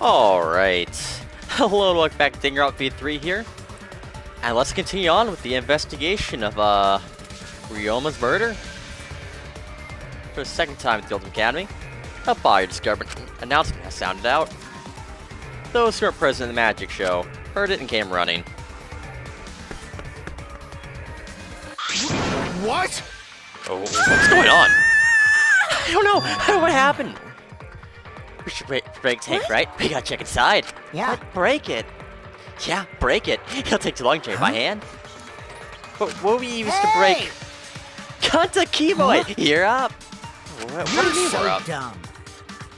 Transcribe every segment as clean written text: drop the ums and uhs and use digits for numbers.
Alright. Hello and welcome back to Danganronpa 3 here. And let's continue on with the investigation of Ryoma's murder. For the second time at the Ultimate Academy, a fire discovered announcement has sounded out. Those who are present in the magic show heard it and came running. What? Oh, what's going on? I don't know. I don't know what happened. We should break tank, right? We gotta check inside. Yeah. What? Break it. Yeah, break it. It'll take too long to take my hand. But what we used to break? Kanta Keyboy, you're up. What do you mean we're up? Dumb.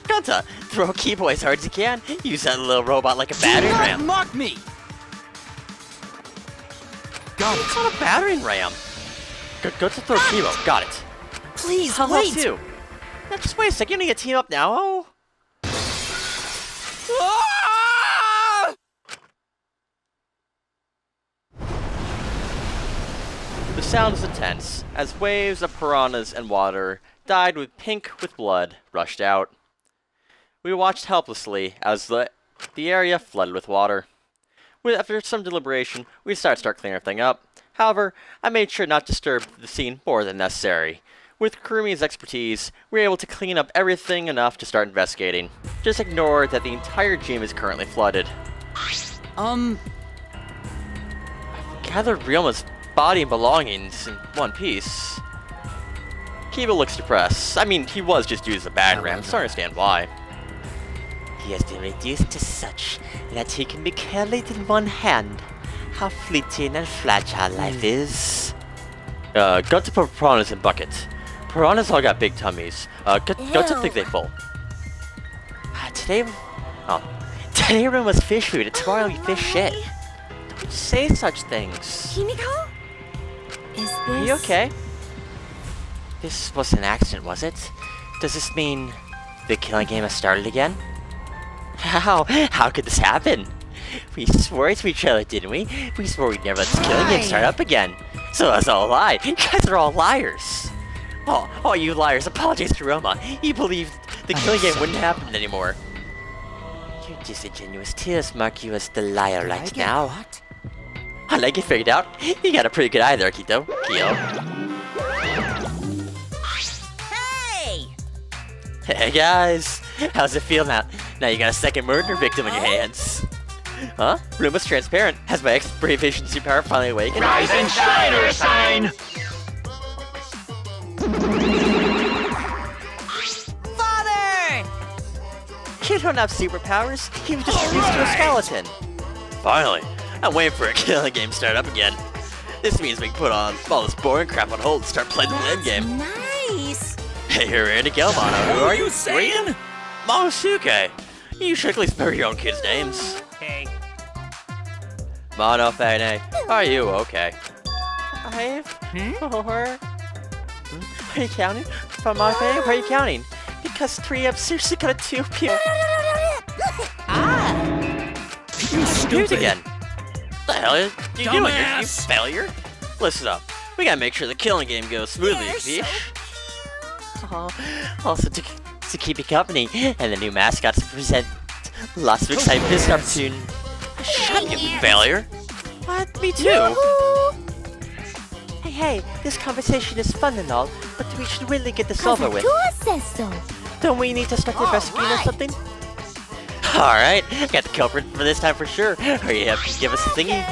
Kanta, throw Keyboy as hard as you can. Use that little robot like a battering ram. Mock me! Got it. It's not a battering ram. Go to throw Keyboy. Got it. Please, I'll help wait. too. Now, just wait a second. You need to team up now. Oh. Ah! The sound was intense, as waves of piranhas and water, dyed with pink with blood, rushed out. We watched helplessly as the area flooded with water. After some deliberation, we decided to start cleaning everything up. However, I made sure not to disturb the scene more than necessary. With Kurumi's expertise, we were able to clean up everything enough to start investigating. Just ignore that the entire gym is currently flooded. Gathered Ryoma's body and belongings in one piece. Kiba looks depressed. I mean, he was just used as a battering ram, so I understand why. He has been reduced to such that he can be carried in one hand. How fleeting and fragile life is. Got to put piranhas in bucket. Piranhas all got big tummies. Got to think they full. Today room was fish food, and tomorrow we fish shit. Don't say such things. Himiko? Is this... Are you okay? This wasn't an accident, was it? Does this mean the killing game has started again? How could this happen? We swore to each other, didn't we? We swore we'd never let this killing game start up again. So that's all a lie. You guys are all liars. Oh, you liars. Apologize to Roma. You believed the killing game wouldn't happen anymore. Your disingenuous tears mark you as the liar right now. What? I like it figured out. You got a pretty good eye there, Kyo. Hey! Hey guys, how's it feel now? Now you got a second murder victim on your hands. Huh? Room was transparent. Has my X-ray efficiency power finally awakened? Rise and shine, or sign! Father! You don't have superpowers. He was just reduced to a skeleton. Finally, I'm waiting for a killing game to start up again. This means we can put on all this boring crap on hold and start playing the end game. Nice! Hey, you're Randy Gelmano. Who are you? saying? Momosuke. You should at least remember your own kids' names. Hey. Monofane, are you okay? 5, 4. Are you counting? From Monofane, where are you counting? Because 3, I'm seriously gonna 2 people. You Do it stupid. again. The hell are you doing? You Dumbass. failure? Listen up. We gotta make sure the killing game goes smoothly, You're fish. so Also to keep you company, and the new mascots to present lots of exciting business opportunity. Shut you, failure. What? Me too. Hey, this conversation is fun and all, but we should really get this over with. says so. Don't we need to start the investigating or something? Alright, got the culprit for this time for sure. Are you happy to give us a thingy?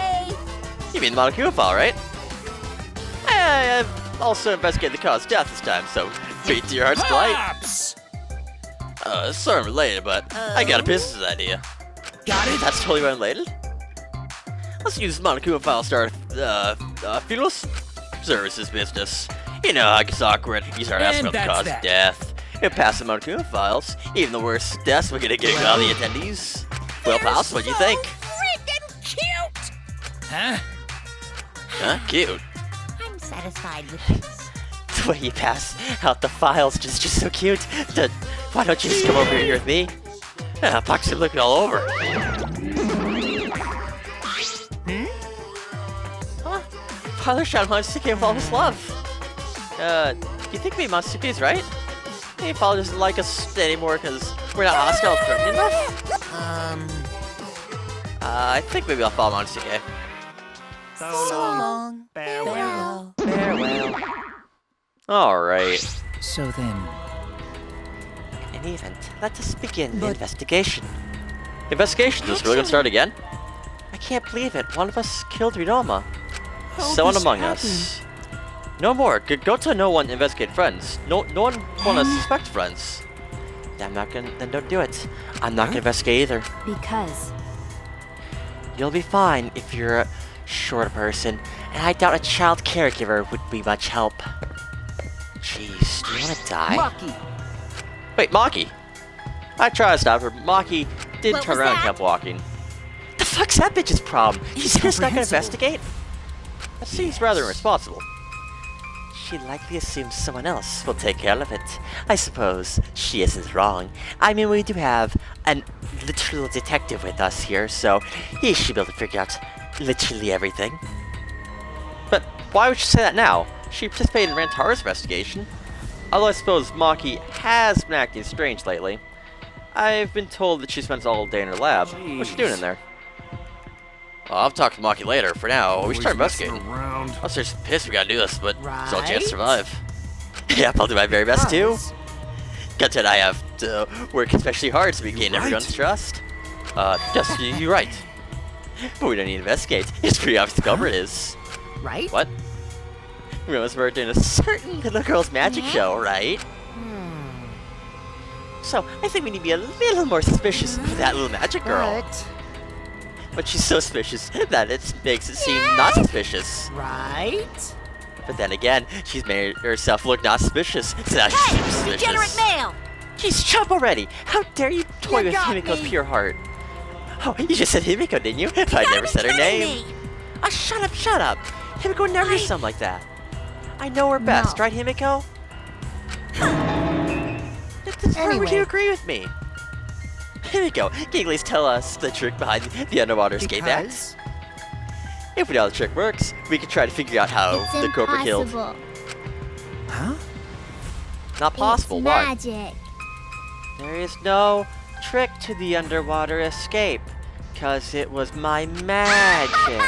You mean Monokuma file, right? I've also investigated the cause of death this time, so beat to your heart's delight. Pops! Sort of related, but I got a business idea. Got it? That's totally unrelated. Let's use Monokuma file to start funeral services business. You know how it gets awkward. You start asking And about the that's cause that. of death. It passes the Monokuma files. Even the worst deaths, we're gonna get all the attendees. Well, pals, what do you think? Freaking cute! Huh? Huh? Cute. I'm satisfied with this. The way you pass out the files just so cute. Why don't you just come over here with me? Foxy looking all over. Huh? Father Sean wants to give all his love. You think me Matsuki's right? Maybe Father doesn't like us anymore because we're not hostile and threatening enough? I think maybe I'll follow Montsuke. So long. Farewell. Farewell. Alright. So then, In any event, let us begin the investigation. Investigation? Is this really gonna start again? I can't believe it. One of us killed Rinoma. Someone among us. No more. Go to no one investigate friends. No one wanna suspect friends. I'm not gonna. Then don't do it. I'm not gonna investigate either. Because You'll be fine if you're a short person, and I doubt a child caregiver would be much help. Jeez, do you wanna die? Maki. Wait, Maki! I tried to stop her. Maki did What turn was around and that? kept walking. The fuck's that bitch's problem? She's just not gonna investigate? That seems rather irresponsible. She likely assumes someone else will take care of it. I suppose she isn't wrong. I mean, we do have a literal detective with us here, so he should be able to figure out literally everything. But why would she say that now? She participated in Rantaro's investigation. Although I suppose Maki has been acting strange lately. I've been told that she spends all day in her lab. What's she doing in there? Well, I'll talk to Maki later. For now, we should start investigating. I'm seriously pissed we gotta do this, but it's all chance to survive. Yep, I'll do my very best too. Granted, I have to work especially hard to regain everyone's trust. Yes, you're right. But we don't need to investigate. It's pretty obvious the culprit is. right? What? Rose were doing a certain little girl's magic show, right? So, I think we need to be a little more suspicious of that little magic girl. But she's so suspicious that it makes it seem not suspicious. Right? But then again, she's made herself look not suspicious, so now she's Hey, suspicious. degenerate male! Jeez, shut up already! How dare you toy You with got Himiko's me. pure heart? Oh, you just said Himiko, didn't you? But I never said her name. Me. Oh, shut up, shut up! Himiko would never do something like that. I know her best, No. right, Himiko? That's why would Anyway. you agree with me? Himiko, can you at least tell us the trick behind the underwater escape act? If we know how the trick works, we can try to figure out how It's the Cobra killed. impossible. Huh? Not possible, It's why? magic. There is no trick to the underwater escape, cause it was my magic.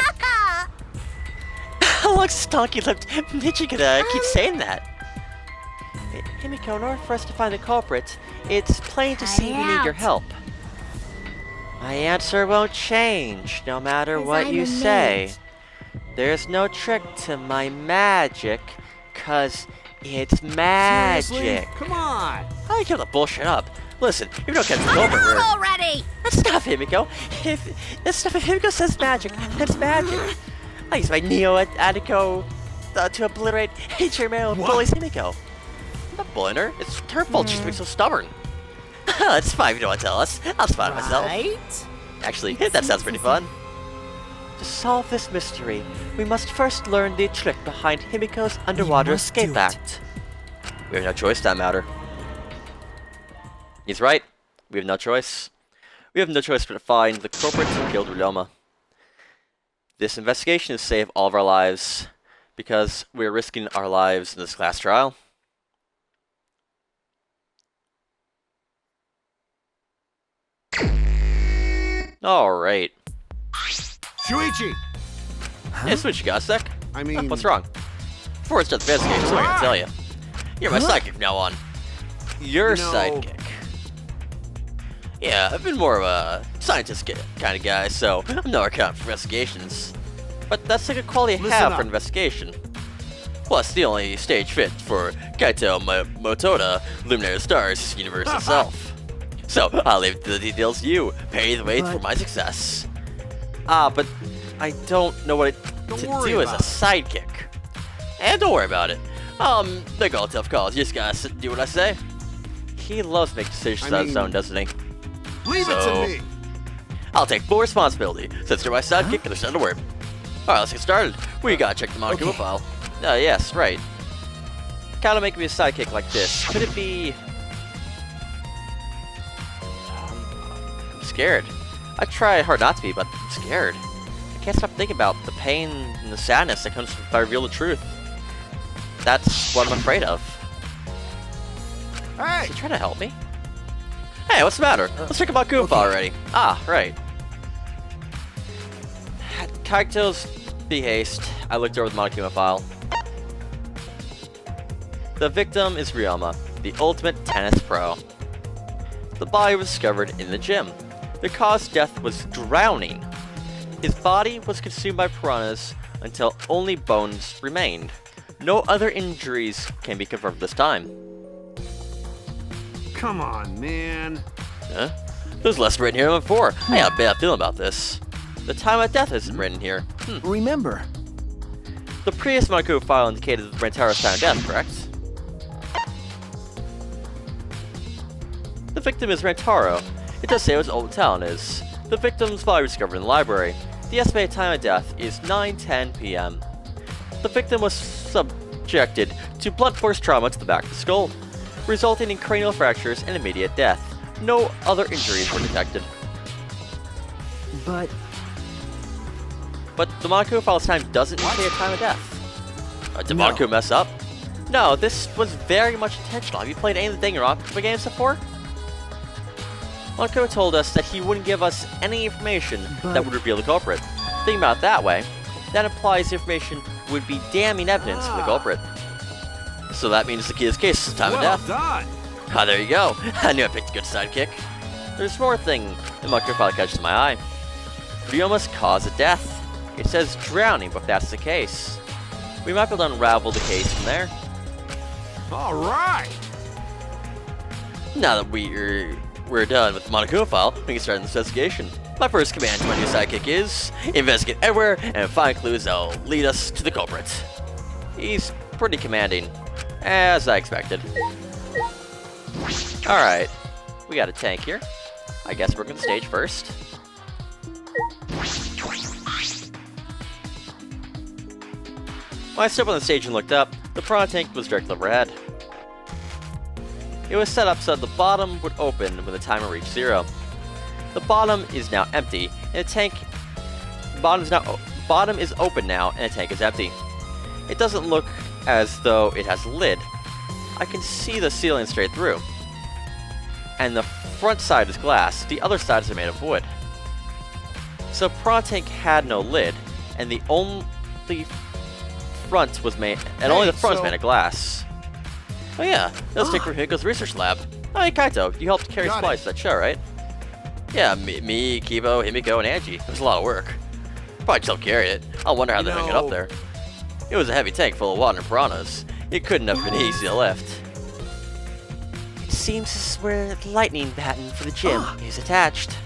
How long stonky-lipped Michi gonna keep saying that? Himiko, in order for us to find the culprit, it's plain to see we need your out. help. My answer won't change, no matter 'Cause what I'm you a say. mage. There's no trick to my magic, cause it's magic. Come on. How do you keep the bullshit up? Listen, if you don't catch the culprit, Move we're... already! That's stuff, Himiko. If Himiko says magic, that's magic. I use my Neo Attico to obliterate Nature Mail who bullies Himiko. I'm not bullying her. It's her fault she's being so stubborn. It's fine if you don't want to tell us. I'll spot it myself. Right? Actually, that sounds pretty fun. To solve this mystery, we must first learn the trick behind Himiko's underwater must escape do it. act. We have no choice in that matter. He's right. We have no choice. We have no choice but to find the culprit who killed Ryoma. This investigation is to save all of our lives, because we're risking our lives in this class trial. Alright. Shuichi! Hey, switch, you got a sec? I mean... What's wrong? Before I start the investigation, so I'm gonna tell you. You're my sidekick from now on. Your You know- sidekick. Yeah, I've been more of a scientist kind of guy, so I'm no account for investigations. But that's a good quality I Listen have for up. an investigation. Plus, the only stage fit for Kaito Motoda, Luminary Stars universe itself. So, I'll leave the details to you. Pay the way for my success. But I don't know what Don't to worry do as a about it. sidekick. And don't worry about it. Make all tough calls. You just gotta do what I say. He loves making decisions I on his mean- own, doesn't he? Leave So- it to me! I'll take full responsibility, since you're my sidekick and there's none to worry. Alright, let's get started. We gotta check the molecule file. Yes, right. Kinda make me a sidekick like this. Could it be... I'm scared. I try hard not to be, but I'm scared. I can't stop thinking about the pain and the sadness that comes if I reveal the truth. That's what I'm afraid of. Hey! Is he trying to help me? Hey, what's the matter? Let's check about Goomba already. Ah, right. At Kaito's behest, I looked over the Monokuma file. The victim is Ryoma, the ultimate tennis pro. The body was discovered in the gym. The cause of death was drowning. His body was consumed by piranhas until only bones remained. No other injuries can be confirmed this time. Come on, man. Huh? There's less written here than before. I got a bad feeling about this. The time of death isn't written here. Remember. The previous Monokuma file indicated the Rentaro's time of death, correct? The victim is Rentaro. It does say what his old town is. The victim's body was discovered in the library. The estimated time of death is 9:10 p.m. The victim was subjected to blunt force trauma to the back of the skull, resulting in cranial fractures and immediate death. No other injuries were detected. But But the Monokuma file's time doesn't indicate a time of death. Did Monokuma mess up? No, this was very much intentional. Have you played any of the Danganronpa games before? Monokuma told us that he wouldn't give us any information that would reveal the culprit. Think about it that way, that implies the information would be damning evidence for the culprit. So that means the kid's case is time of death. Done. Ah, there you go. I knew I picked a good sidekick. There's one more thing the Monokuma file catches my eye. Ryoma's cause of death. It says drowning, but if that's the case, we might be able to unravel the case from there. All right. Now that we're done with the Monokuma file, we can start the investigation. My first command to my new sidekick is investigate everywhere and find clues that'll lead us to the culprit. He's pretty commanding, as I expected. Alright, we got a tank here. I guess we're going to stage first. When I stepped on the stage and looked up, the piranha tank was directly overhead. It was set up so that the bottom would open when the timer reached 0. The bottom is now empty, and the tank bottom is open now, and the tank is empty. It doesn't look as though it has a lid. I can see the ceiling straight through, and the front side is glass. The other sides are made of wood. So piranha tank had no lid, and the only front was made, and only the front was made of glass. Oh yeah, let's take Hiko's research lab. Oh hey Kaito, you helped carry supplies to that show, right? Yeah, me, Kibo, Himiko, and Angie. It was a lot of work. Probably just carried it. I wonder how they hung it up there. It was a heavy tank full of water and piranhas. It couldn't have been easy to lift. It seems this is where the lightning batten for the gym is attached.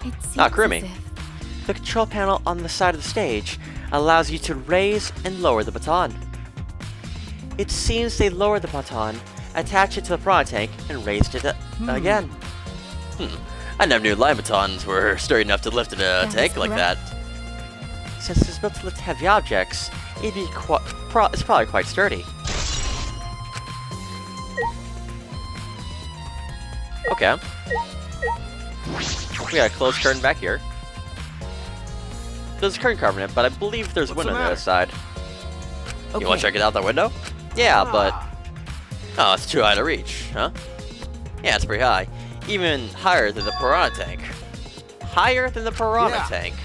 It seems Krumi. as if The control panel on the side of the stage allows you to raise and lower the baton. It seems they lowered the baton, attached it to the piranha tank, and raised it again. I never knew line batons were sturdy enough to lift a tank like that. Since it's built to lift heavy objects, it'd be it's probably quite sturdy. Okay. We got a closed curtain back here. There's a curtain carving it, but I believe there's a window on the other side. okay. You want to check it out that window? Yeah, but... Oh, it's too high to reach, huh? Yeah, it's pretty high. Even higher than the piranha tank. Higher than the piranha tank.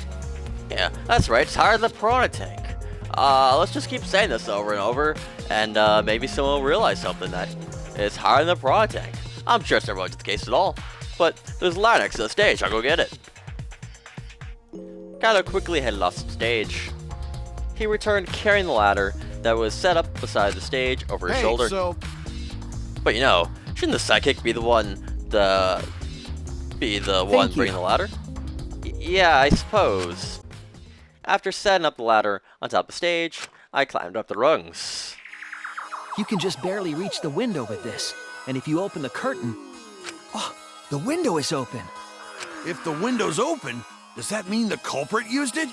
Yeah, that's right, it's higher than the piranha tank. Let's just keep saying this over and over, and maybe someone will realize something that it's higher than the piranha tank. I'm sure it's never the case at all, but there's a ladder next to the stage, I'll go get it. Kaito quickly headed off the stage. He returned carrying the ladder that was set up beside the stage over his shoulder. But you know, shouldn't the sidekick be the one bringing the ladder? Yeah, I suppose. After setting up the ladder on top of the stage, I climbed up the rungs. You can just barely reach the window with this. And if you open the curtain... Oh, the window is open. If the window's open, does that mean the culprit used it?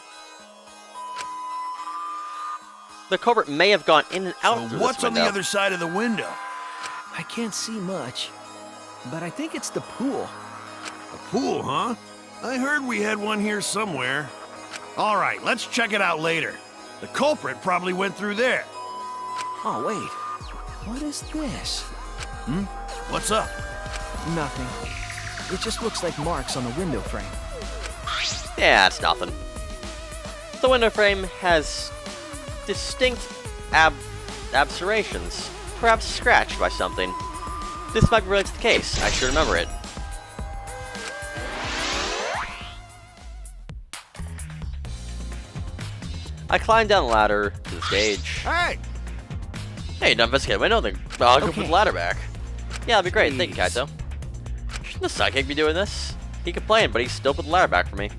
The culprit may have gone in and out through this What's on the window. other side of the window? I can't see much. But I think it's the pool. A pool, huh? I heard we had one here somewhere. All right, let's check it out later. The culprit probably went through there. Oh, wait. What is this? What's up? Nothing. It just looks like marks on the window frame. Yeah, it's nothing. The window frame has distinct absurations, perhaps scratched by something. This might be related to the case. I should remember it. I climbed down the ladder to the stage. Hey! Hey, don't investigate the window, then I'll go put the ladder back. Yeah, that'd be great. Thank you, Please. Kaito. Shouldn't the sidekick be doing this? He complained, but he still put the ladder back for me.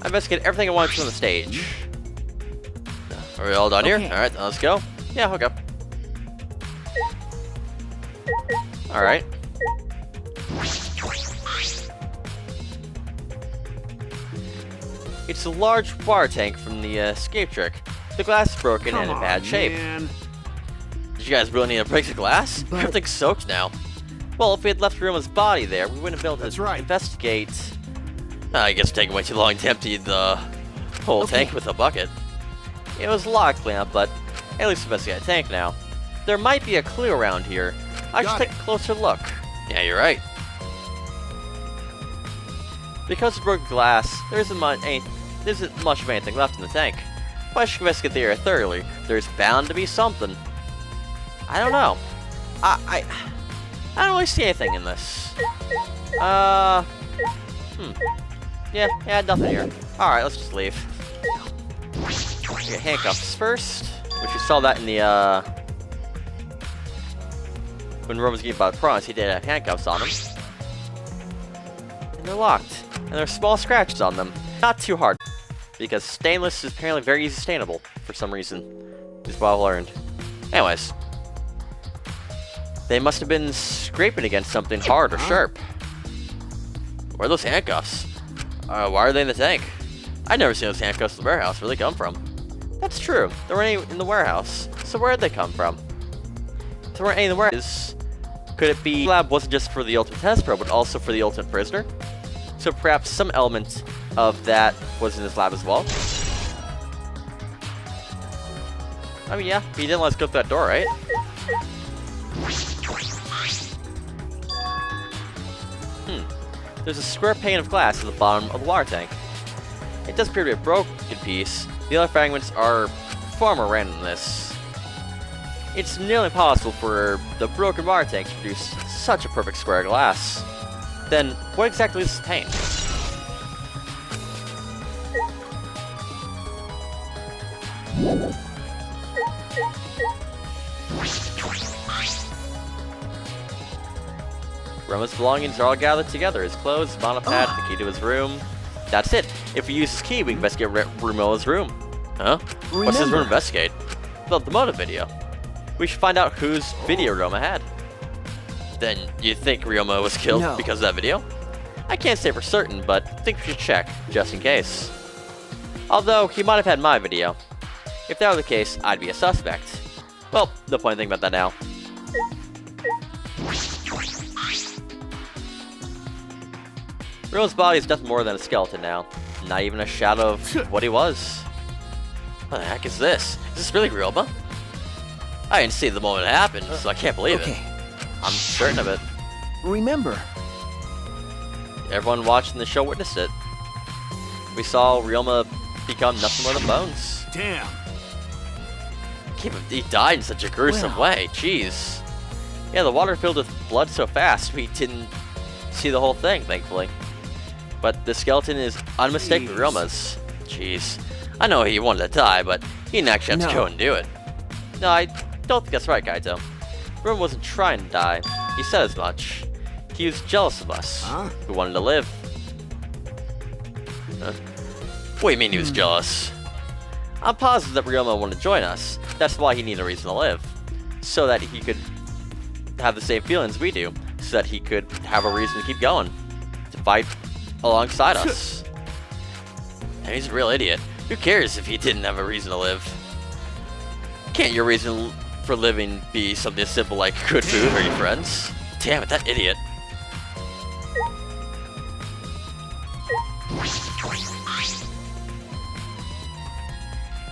I investigated everything I wanted to on the stage. Are we all done here? Okay. Alright, let's go. Yeah, okay. Alright. It's a large water tank from the escape trick. The glass is broken and in Come bad on, shape. man. Did you guys really need to break the glass? But- Everything's soaked now. Well, if we had left Ryuma's body there, we wouldn't have been able That's to right. investigate. I guess it's taking way too long to empty the whole Okay. tank with a bucket. It was a lot of cleanup, but at least investigate a tank now. There might be a clue around here. I should Got take a closer look. Yeah, you're right. Because of broken glass, there isn't much of anything left in the tank. But I should investigate the area thoroughly. There's bound to be something. I don't know. I don't really see anything in this. Yeah, nothing here. Alright, let's just leave. Get handcuffs first, which you saw that in the, when Rome was getting about prawns, he did have handcuffs on him. And they're locked. And there are small scratches on them. Not too hard, because stainless is apparently very easy sustainable, for some reason. Is what I've learned. Anyways. They must have been scraping against something hard or sharp. Where are those handcuffs? Why are they in the tank? I've never seen those handcuffs in the warehouse. Where did they come from? That's true. There weren't any in the warehouse. So where did they come from? If there weren't any in the warehouse, could it be the lab wasn't just for the ultimate test probe, but also for the ultimate prisoner? So perhaps some element of that was in this lab as well? I mean, yeah, he didn't let us go through that door, right? There's a square pane of glass at the bottom of the water tank. It does appear to be a broken piece. The other fragments are far more random than this. It's nearly impossible for the broken water tank to produce such a perfect square of glass. Then, what exactly is this pane? Roma's belongings are all gathered together. His clothes, his monopad, the key to his room. That's it. If we use his key, we can investigate Rumo's room. Huh? What's his room to investigate? The motive video. We should find out whose video Roma had. Then, you think Ryoma was killed No. because of that video? I can't say for certain, but I think we should check, just in case. Although, he might have had my video. If that were the case, I'd be a suspect. Well, no point in thinking about that now. Ryuma's body is nothing more than a skeleton now. Not even a shadow of what he was. What the heck is this? Is this really Ryoma? I didn't see it the moment it happened, so I can't believe it. I'm certain of it. Remember, Everyone watching the show witnessed it. We saw Ryoma become nothing more than bones. Damn. He died in such a gruesome Well. way, jeez. Yeah, the water filled with blood so fast, we didn't see the whole thing, thankfully. But the skeleton is unmistakably Jeez. Ryoma's. Jeez. I know he wanted to die, but he didn't actually have to No. go and do it. No, I don't think that's right, Kaito. Ryoma wasn't trying to die. He said as much. He was jealous of us, Huh? who wanted to live. What do you mean he was jealous? I'm positive that Ryoma wanted to join us. That's why he needed a reason to live. So that he could have the same feelings we do. So that he could have a reason to keep going. To fight alongside us. And he's a real idiot. Who cares if he didn't have a reason to live? Can't your reason for living be something as simple like good food or your friends? Damn it, that idiot.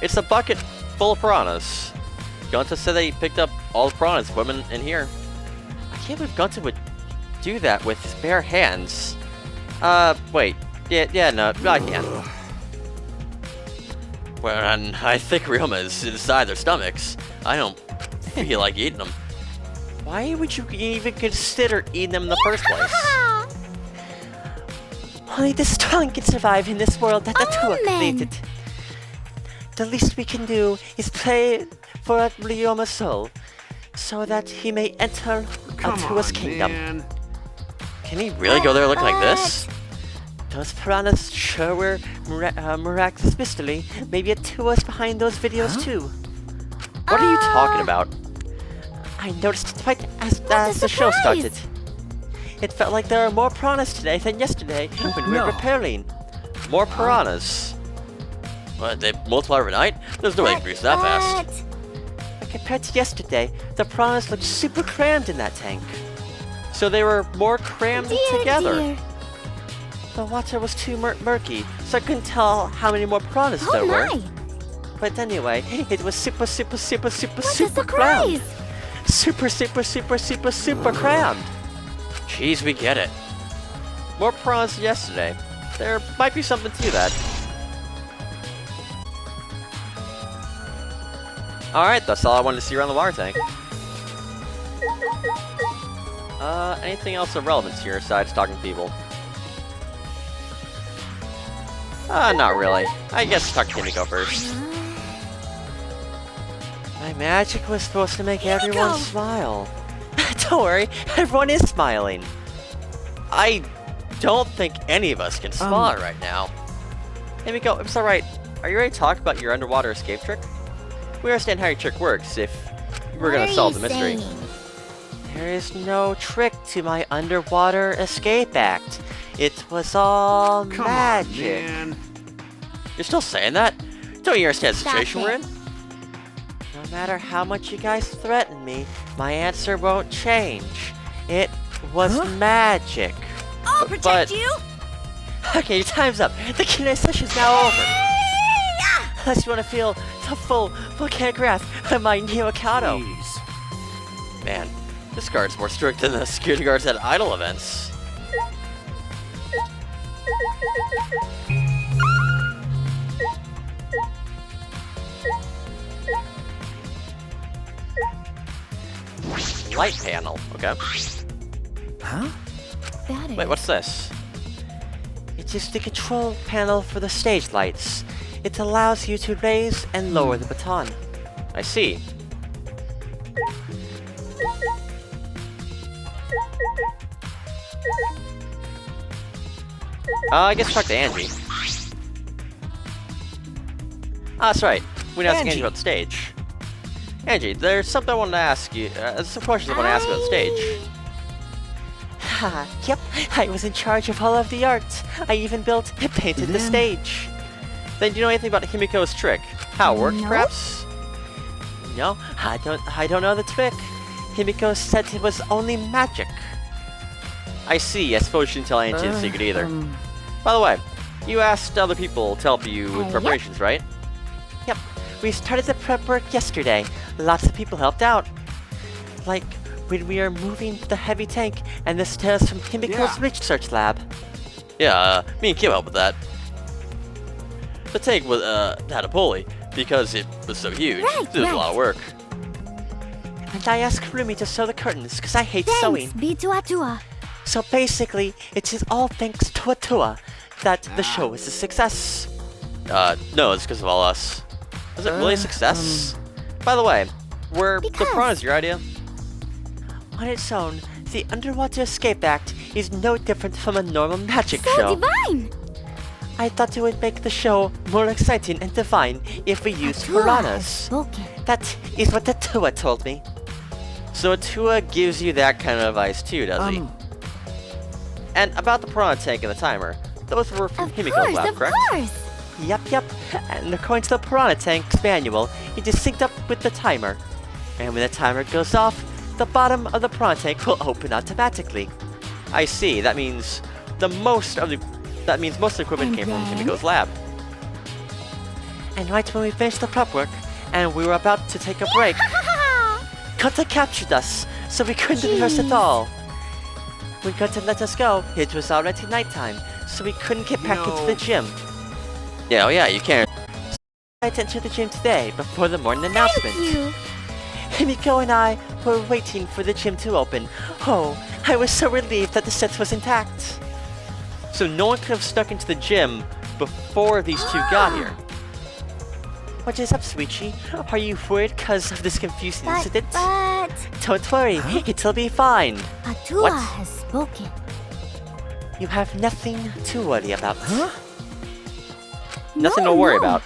It's a bucket full of piranhas. Gonta said that he picked up all the piranhas women in here. can't believe Gunter would do that with his bare hands. Wait. Yeah, no, I can't. Well, and I think Ryoma's inside their stomachs. I don't feel like eating them. Why would you even consider eating them in the first place? Only the strong can survive in this world that the Tua created. The least we can do is pray for Ryoma's soul, so that he may enter Tua's kingdom. Man. Can he really go there looking like this? Those piranhas sure were miraculous mystery. Maybe a Tua's behind those videos too. What are you talking about? I noticed it right as the show started. It felt like there were more piranhas today than yesterday when we were preparing. More piranhas. What, they multiply overnight? There's no way to increase that fast. But compared to yesterday, the piranhas looked super crammed in that tank. So they were more crammed together. The water was too murky, so I couldn't tell how many more piranhas there were. But anyway, it was super crammed. Super crammed. Jeez, we get it. More piranhas than yesterday. There might be something to that. Alright, that's all I wanted to see around the water tank. Anything else of relevance here besides talking to people? Not really. I guess talk to Kimiko first. My magic was supposed to make everyone smile. Don't worry, everyone is smiling. I don't think any of us can smile right now. Kimiko, it's alright. Are you ready to talk about your underwater escape trick? We understand how your trick works if we're gonna solve the mystery. There is no trick to my underwater escape act. It was all Come magic. on, man. You're still saying that? Don't you understand the situation we're in? No matter how much you guys threaten me, my answer won't change. It was magic. I'll But- protect you. Okay, your time's up. The Q&A session's now over. Unless you want to feel the full volcanic graph of my Neo Kato. Jeez. Man, this guard's more strict than the security guards at idol events. Light panel, okay. Huh? That is. Wait, what's this? It is the control panel for the stage lights. It allows you to raise and lower the baton. I see. I guess talk to Angie. That's right. We didn't ask Angie about the stage. Angie, there's something I wanted to ask you. There's some questions I want to ask about the stage. Yep, I was in charge of all of the art. I even built and painted the stage. Then do you know anything about Himiko's trick? How it works, No. perhaps? No, I don't know the trick. Himiko said it was only magic. I see. I suppose you didn't tell Angie the secret either. By the way, you asked other people to help you with yep. preparations, right? Yep, we started the prep work yesterday. Lots of people helped out. Like when we are moving the heavy tank and the stairs from Himiko's research lab. Yeah, me and Kim helped with that. The tank was, had a pulley because it was so huge. Right, It was a lot of work. And I asked Rumi to sew the curtains because I hate sewing. Thanks, Bitua. So basically, it is all thanks to Atua that the show is a success. No, it's because of all us. Was it really a success? By the way, were the Because- prawns your idea? On its own, the Underwater Escape Act is no different from a normal magic So show. divine. I thought it would make the show more exciting and divine if we used Atua has piranhas. spoken. That is what Atua told me. So Atua gives you that kind of advice too, does he? And about the piranha tank and the timer, those were from Of Himiko's course, lab, of correct? course. Yep. And according to the Piranha Tank's manual, it is synced up with the timer. And when the timer goes off, the bottom of the Piranha Tank will open automatically. I see. That means most of the equipment And came from then? Himiko's lab. And right when we finished the prep work, and we were about to take a break, Kata captured us. so we couldn't rehearse at all. When Gunter let us go, it was already nighttime, so we couldn't get back into the gym. Yeah, oh yeah, you can't. I went into the gym today before the morning announcement. Himiko and I were waiting for the gym to open. Oh, I was so relieved that the set was intact. So no one could have stuck into the gym before these two got here. What is up, Sweetie? Are you worried because of this confusing But, incident? but... Don't worry, it'll be fine. Atua What? has spoken. You have nothing to worry about. Nothing to worry about.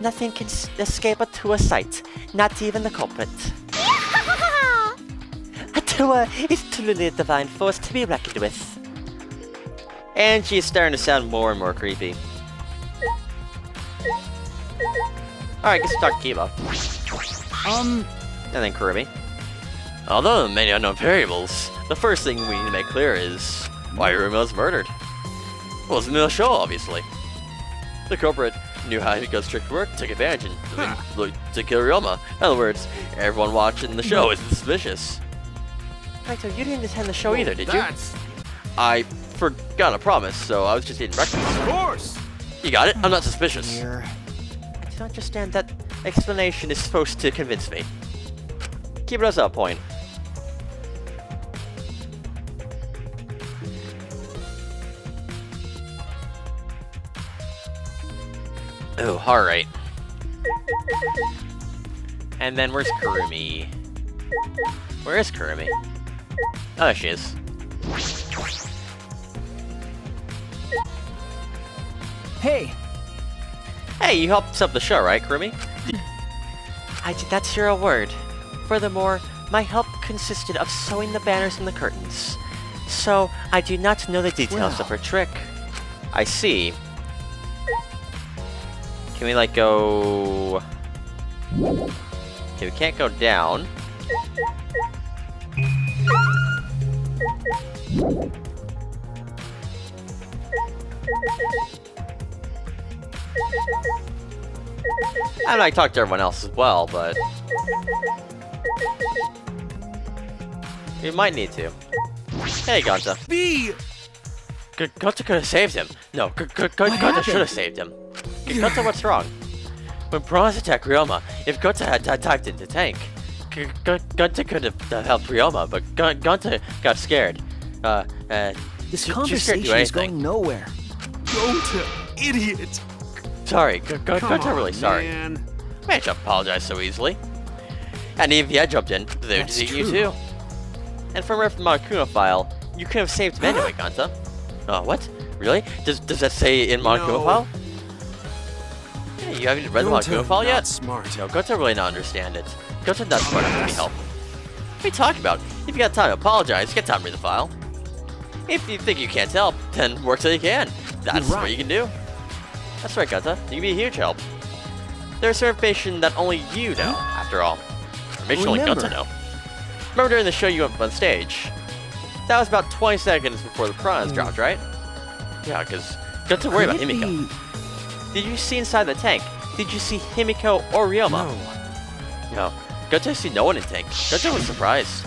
Nothing can escape Atua's sight, not even the culprit. Atua is truly a divine force to be reckoned with. And she's starting to sound more and more creepy. Alright, I guess talk to Kiba. And then Kirby. Although many unknown variables, the first thing we need to make clear is why Ruma was murdered. Well, it's in the show, obviously. The culprit knew how Himiko's trick worked, took advantage, and to kill Ryoma. In other words, everyone watching the show isn't suspicious. Kaito, you didn't attend the show either, did you? I forgot a promise, so I was just eating breakfast. Of course! You got it? I'm not suspicious. I don't understand that explanation is supposed to convince me. Keep us up point. Oh, alright. And then where's Kurumi? Where is Kurumi? Oh, there she is. Hey, Hey, you helped set up the show, right, Kurumi? I did not hear a word. Furthermore, my help consisted of sewing the banners and the curtains. So, I do not know the details of her trick. I see. Can we, like, go... Okay, we can't go down. I know I talked to everyone else as well, but... we might need to. Hey, Gonta. B! Gonta could have saved him. No, Gonta should have saved him. Gonta, what's wrong? When Bronze attacked Ryoma, if Gonta had dived into tank, Gonta could have helped Ryoma, but Gonta got scared. this Too scared to do conversation is anything. going nowhere. Gota, idiot! Sorry, Gonta really sorry. Man. Man, should apologize so easily. And if he had jumped in, they would That's defeat you true. too. And from the Monokuma file, you could have saved him anyway, Gonta. Oh, what? Really? Does that say in Monokuma No. file? Hey, you haven't read the Monokuma file not yet? smart. No, Gonta really not understand it. Gonta not smart enough to be helped. What are you talking about? If you got time to apologize, you got time to read the file. If you think you can't help, then work till you can. That's You're what right. you can do. That's right, Gonta. You can be a huge help. There's some information that only you know, after all. Information only Remember. Gonta know. Remember during the show you went up on stage? That was about 20 seconds before the prawns dropped, right? Yeah, because Gonta worried about Could it Himiko. be- Did you see inside the tank? Did you see Himiko or Ryoma? No. Gonta see no one in tank. Gonta was surprised.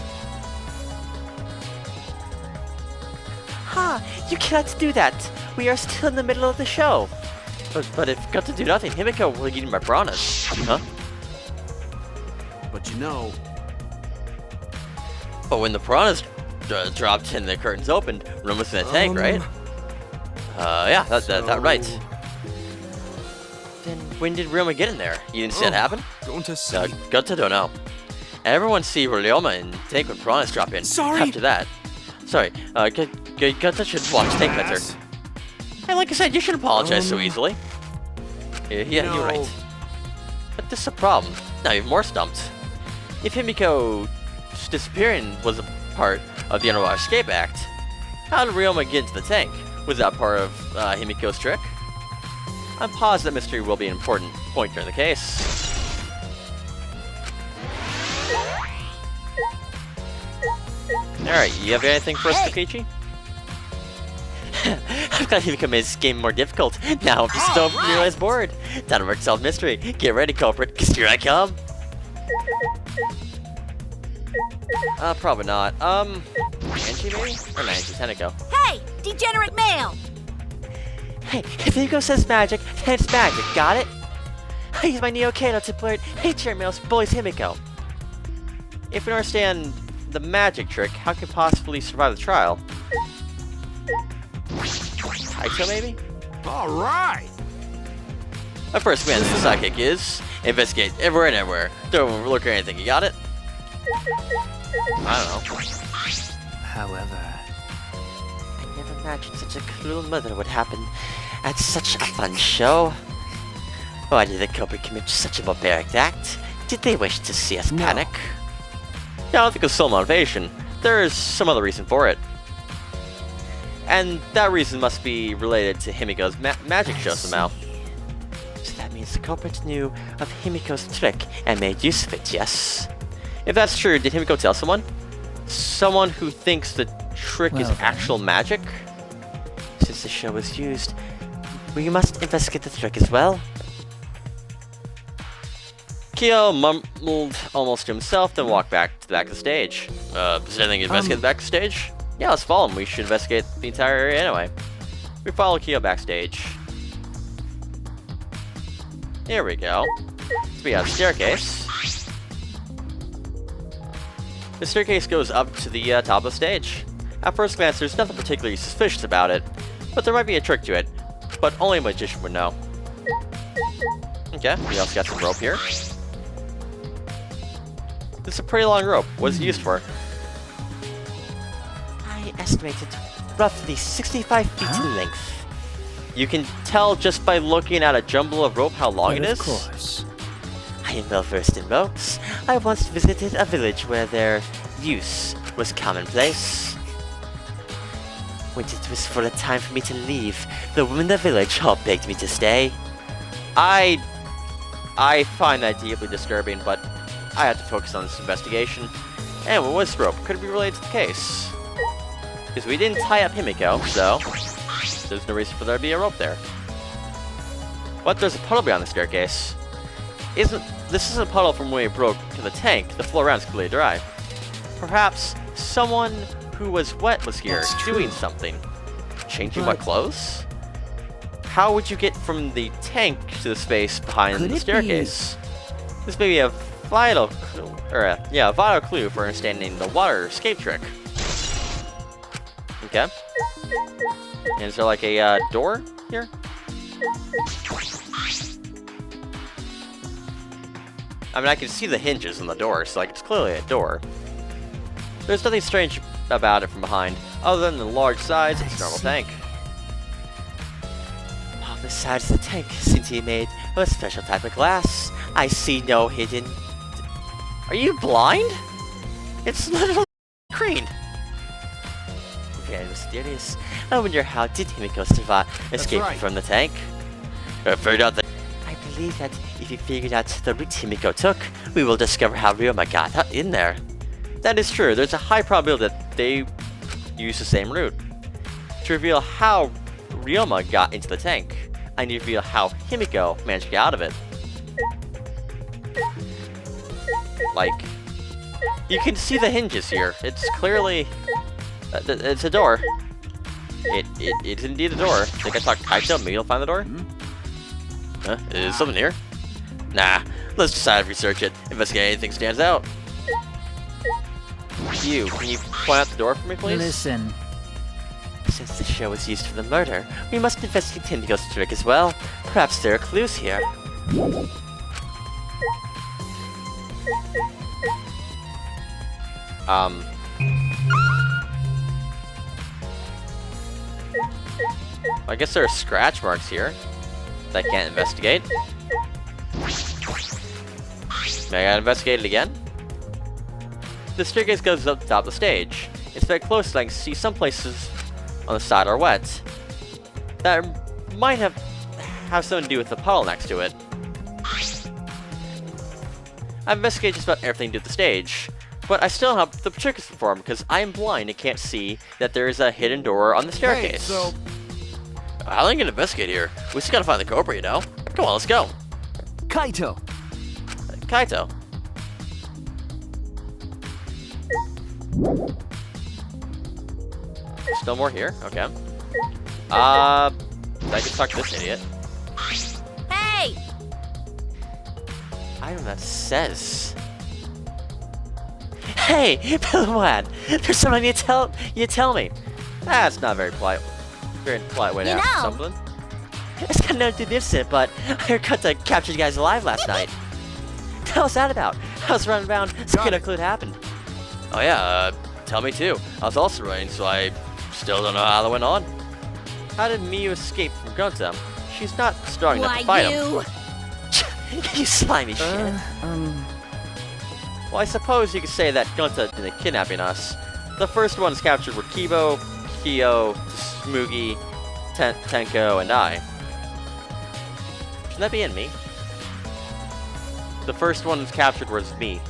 Ha! You cannot do that! We are still in the middle of the show! But if Gonta do nothing, Himiko will get eaten by piranhas. Huh? But you know, But when the piranhas dropped and the curtains opened, Ryoma was in the tank, right? Yeah, that right. Then when did Ryoma get in there? You didn't see that happen? Gota see. Gonta don't know. Everyone see Ryoma in tank when piranhas drop in. Sorry. After that. Sorry, Gonta should watch tank better. And like I said, you should apologize so easily. Yeah, No. you're right. But this is a problem. Now you're more stumped. If Himiko's disappearing was a part of the Underwater Escape Act, how did Ryoma get into the tank? Was that part of Himiko's trick? I'm positive that mystery will be an important point during the case. Alright, you have anything for us, Takechi? I've got Himiko made this game more difficult. Now I'm just so realized bored. Time to work solve mystery. Get ready, culprit, 'cause here I come. Probably not. Angie maybe? Or Angie, Teniko. Hey, degenerate male! Hey, if Himiko says magic, then it's magic, got it? I use my Neo Kano to blurt, hey chair males, bullies Himiko. If we don't understand the magic trick, how could possibly survive the trial? Kaito maybe? All right. Our first command as the sidekick is investigate everywhere and everywhere. Don't overlook or anything. You got it? I don't know. However, I never imagined such a cruel murder would happen at such a fun show. Why did the culprit commit such a barbaric act? Did they wish to see us panic? Yeah, I don't think it's sole motivation. There is some other reason for it. And that reason must be related to Himiko's magic show somehow. So that means the culprit knew of Himiko's trick and made use of it, yes? If that's true, did Himiko tell someone? Someone who thinks the trick is Well then. actual magic? Since the show was used, we must investigate the trick as well. Kyo mumbled almost to himself, then walked back to the back of the stage. Is there anything to investigate at the back of the stage? Yeah, let's follow him. We should investigate the entire area anyway. We follow Kyo backstage. Here we go. So we have a staircase. The staircase goes up to the top of the stage. At first glance, there's nothing particularly suspicious about it, but there might be a trick to it, but only a magician would know. Okay, we also got some rope here. This is a pretty long rope. What is it used for? I estimated roughly 65 feet in length. You can tell just by looking at a jumble of rope how long it but is. of course. I am well versed in ropes. I once visited a village where their use was commonplace. When it was full time for me to leave, the women in the village all begged me to stay. I find that deeply disturbing, but I have to focus on this investigation. And what was rope? Could it be related to the case? Because we didn't tie up Himiko, so there's no reason for there to be a rope there. But there's a puddle behind the staircase. This isn't a puddle from when we broke to the tank. The floor around is completely dry. Perhaps someone who was wet was here, That's doing true. something. Changing what clothes? How would you get from the tank to the space behind Could the it staircase? This may be a vital clue, a vital clue for understanding the water escape trick. Okay. And is there like a door here? I mean, I can see the hinges on the door, so like it's clearly a door. There's nothing strange about it from behind, other than the large size. It's a normal tank. All the sides of the tank seem to be made of a special type of glass. I see no hidden... Are you blind? It's literally green. Very mysterious. I wonder how did Himiko survive escape right. from the tank? I figured out that. I believe that if we figured out the route Himiko took, we will discover how Ryoma got in there. That is true. There's a high probability that they use the same route. To reveal how Ryoma got into the tank, I need to reveal how Himiko managed to get out of it. Like, you can see the hinges here. It's clearly, it's a door. It's indeed a door. I think I talked to Kaito. Maybe he'll find the door. Huh? Is something here? Nah. Let's decide to research it. Investigate anything stands out. You, can you point out the door for me, please? Listen, Since the show was used for the murder, we must investigate Himiko's trick as well. Perhaps there are clues here. I guess there are scratch marks here that I can't investigate. May I investigate it again? The staircase goes up the top of the stage. It's very close, and I can see some places on the side are wet. That might have something to do with the puddle next to it. I've investigated just about everything to the stage, but I still have the trick to perform because I am blind and can't see that there is a hidden door on the staircase. Hey, so How are we gonna investigate here? We just gotta find the Cobra, you know? Come on, let's go. Kaito. Kaito. Still more here. Okay. I can talk to this idiot. Hey! I don't know what that says. Hey, Pilwad, there's something you tell me. That's not very polite. Very polite way to You ask know. something. It's got nothing to do with it, but I heard Gunta captured you guys alive last night. What was that about? I was running around, so I get a clue it happened. Oh yeah, tell me too. I was also running, so I still don't know how that went on. How did Miyu escape from Gunta? She's not strong enough Why, to fight him. you? You slimy shit. Well, I suppose you could say that Gunta did the kidnapping us. The first ones captured were Kibo, Kyo, Smoogie, Tenko, and I. Shouldn't that be in me? The first one captured was me.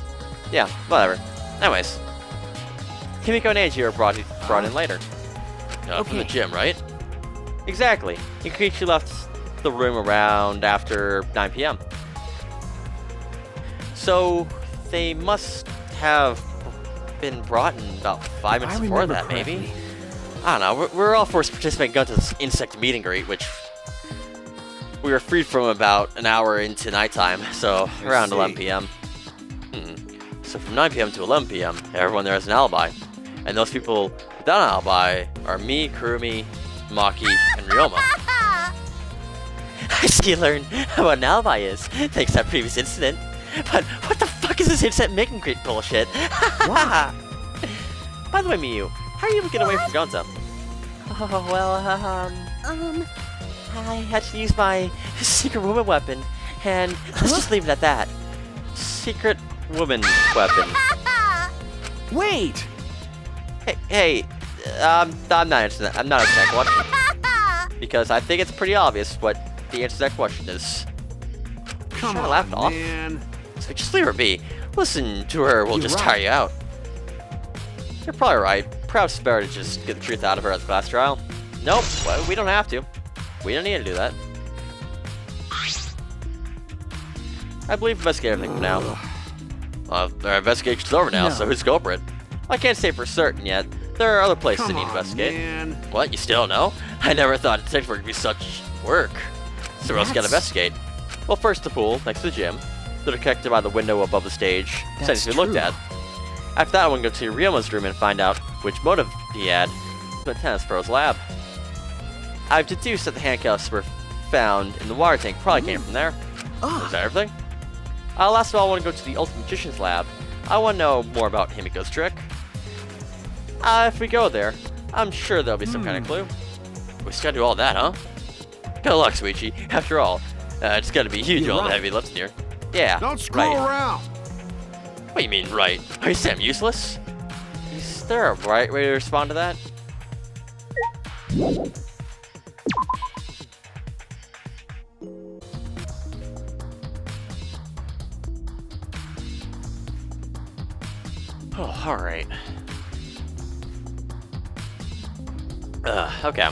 Yeah, whatever. Anyways. Himiko and Eiji were brought in later. From the gym, right? Exactly. She left the room around after 9 p.m. So, they must have been brought in about 5 minutes before that, maybe? I don't know. We're all forced to participate in Gunta's insect meet and greet, which we were freed from about an hour into nighttime, so around 11 p.m. So from 9 p.m. to 11 p.m., everyone there has an alibi. And those people without an alibi are me, Kurumi, Maki, and Ryoma. I see you learned what an alibi is, thanks to that previous incident. But what the fuck is this insect meet and greet bullshit? By the way, Miyu, how are you able to get away from Gunta? Oh, well, I had to use my secret woman weapon, and let's just leave it at that. Secret woman weapon. Wait! Hey, I'm not answering that. I'm not answering that question. Because I think it's pretty obvious what the answer to that question is. Come Shut on, laughed off. man. So just leave her be. Listen to her, we'll You're just right. tire you out. You're probably right. Perhaps it's better to just get the truth out of her at the class trial. Nope, well, we don't have to. We don't need to do that. I believe we investigate everything for now. Our investigation's over now, No. so who's the culprit? I can't say for certain yet. There are other places that Come need to on, investigate. man. What, you still know? I never thought detective work would be such work. So what else gotta That's- investigate? Well, first the pool, next to the gym. The detective by the window above the stage. That's Something to be looked true. at. After that, I want to go to Ryoma's room and find out which motive he had to tennis pro's lab. I've deduced that the handcuffs were found in the water tank. Probably came from there. Is that everything? Last of all, I want to go to the Ultimate Magician's lab. I want to know more about Himiko's trick. If we go there, I'm sure there'll be some kind of clue. We just gotta do all that, huh? Good luck, Suichi. After all, it's gotta be you doing all the right. heavy lifting here. Yeah, Don't screw right. around. What do you mean, right? Are you saying I'm useless? Is there a right way to respond to that? Oh, alright. Okay.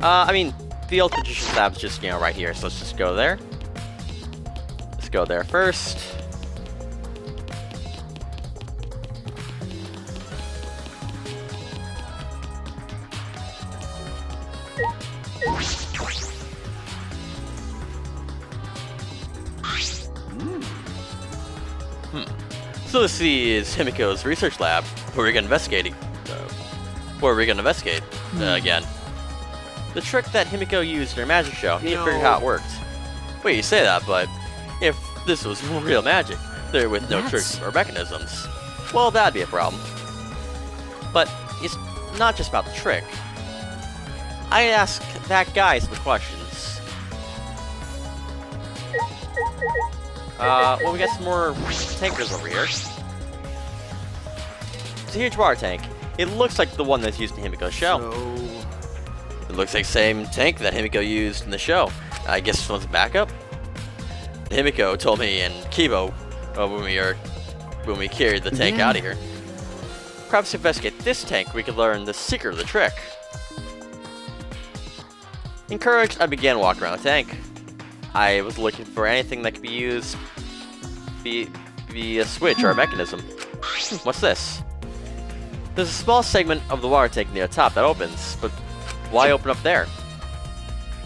I mean, the Ultimate Magician's Lab's just, right here, so let's just go there. Let's go there first. So this is Himiko's research lab, where we're gonna investigate. Again. The trick that Himiko used in her magic show, I need to figure out how it worked. Wait, you say that, but if this was real magic, there with no tricks or mechanisms, well, that'd be a problem. But it's not just about the trick. I ask that guy some questions. Well, we got some more tankers over here. It's a huge water tank. It looks like the one that's used in Himiko's show. So, It looks like the same tank that Himiko used in the show. I guess this one's a backup? Himiko told me and Kibo when we carried the tank out of here. Perhaps to investigate this tank, we could learn the secret of the trick. Encouraged, I began walking around the tank. I was looking for anything that could be used be a switch or a mechanism. What's this? There's a small segment of the water tank near the top that opens, but why open up there?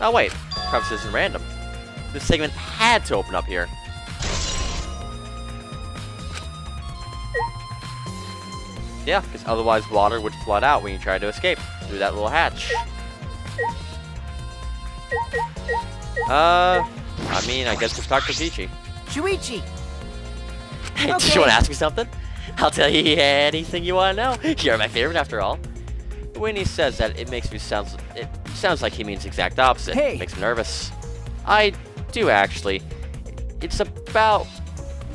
Oh wait, perhaps this isn't random. This segment had to open up here. Yeah, because otherwise water would flood out when you try to escape through that little hatch. I mean, I guess just talk to Peachy. Shuichi. Hey, do you want to ask me something? I'll tell you anything you want to know. You're my favorite after all. When he says that, it sounds like he means the exact opposite. Hey. It makes me nervous. I do actually. It's about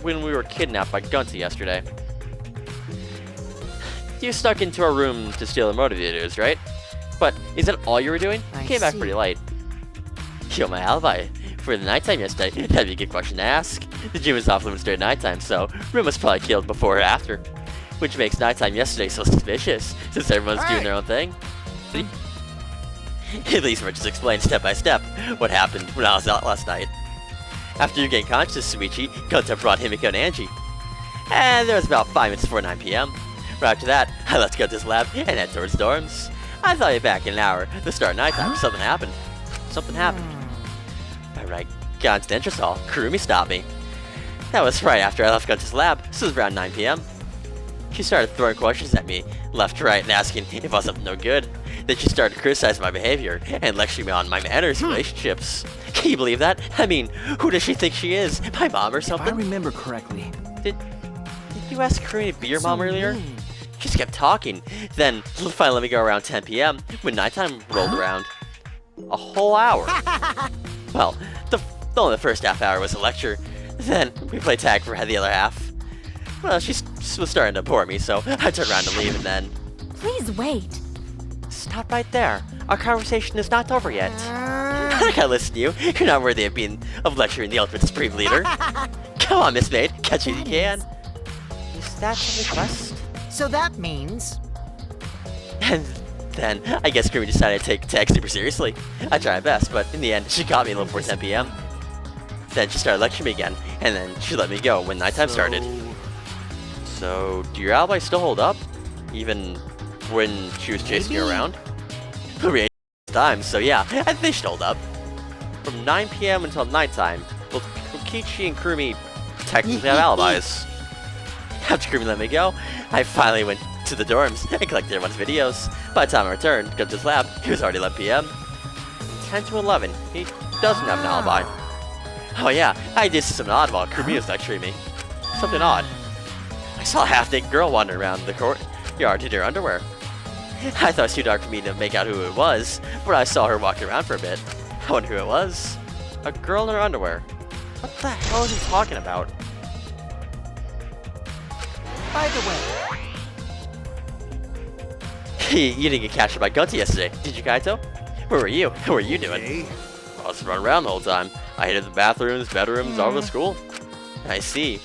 when we were kidnapped by Gunta yesterday. You snuck into our room to steal the motivators, right? But is that all you were doing? You came back pretty late. Kill my alibi for the nighttime yesterday. That'd be a good question to ask. The gym is off limits during nighttime, so Rim was probably killed before or after. Which makes nighttime yesterday so suspicious, since everyone's doing their own thing. At least Rich just explained step by step what happened when I was out last night. After you gained consciousness, Suichi, Gunta brought Himiko and Angie. And there was about 5 minutes before 9 p.m. Right after that, I left Gunta's lab and head towards dorms. I thought I'd be back in an hour, the start of nighttime, something happened. Something happened. Alright, got into the entrance hall. Kurumi stopped me. That was right after I left Gunta's lab, so it was around 9 p.m. She started throwing questions at me, left, right, and asking if I was up to no good. Then she started criticizing my behavior and lecturing me on my manners and relationships. Can you believe that? I mean, who does she think she is? My mom or If I something? remember correctly. Did you ask Kurumi to be your mom earlier? She just kept talking. Then finally let me go around 10 p.m. when nighttime rolled around. A whole hour. Well, only the first half hour was a lecture. Then we played tag for the other half. Well, she was starting to bore me, so I turned around to leave, and then... Please wait. Stop right there. Our conversation is not over yet. I gotta listen to you. You're not worthy of lecturing the ultimate supreme leader. Come on, Miss Maid. Catch it if you can. Is that a request? So that means... And then, I guess Kurumi decided to take tag super seriously. I tried my best, but in the end, she caught me a little before 10 p.m. Then she started lecturing me again, and then she let me go when nighttime started. So, do your alibi still hold up? Even when she was chasing you around? Reimagine time, so yeah, I think she hold up. From 9 p.m. until nighttime, both Kokichi and Kurumi technically have alibis. After Kurumi let me go, I finally went to the dorms and collected everyone's videos. By the time I returned, got to his lab, it was already 11 p.m. 10 to 11, he doesn't have an alibi. Oh yeah, I did see something odd while Kurumi was lecturing me. Something odd. I saw a half-naked girl wandering around the courtyard in her underwear. I thought it was too dark for me to make out who it was, but I saw her walking around for a bit. I wonder who it was. A girl in her underwear. What the hell is he talking about? By the way, You didn't get captured by Gunta yesterday, did you, Kaito? Where were you? What were you doing? Hey, I was running around the whole time. I hated the bathrooms, bedrooms, all over the school. I see.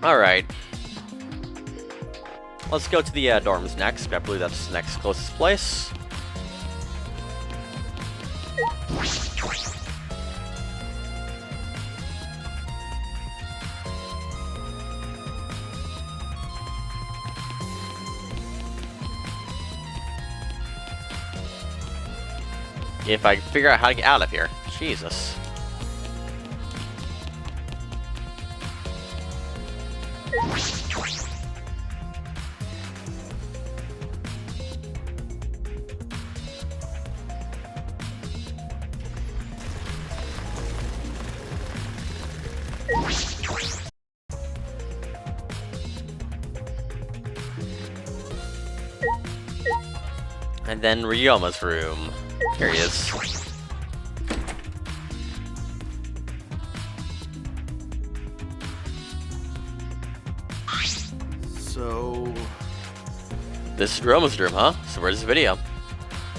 Alright. Let's go to the dorms next. I believe that's the next closest place. If I can figure out how to get out of here. Jesus. And then Ryoma's room. Here he is. so... This is Ryoma's room, huh? So where's the video?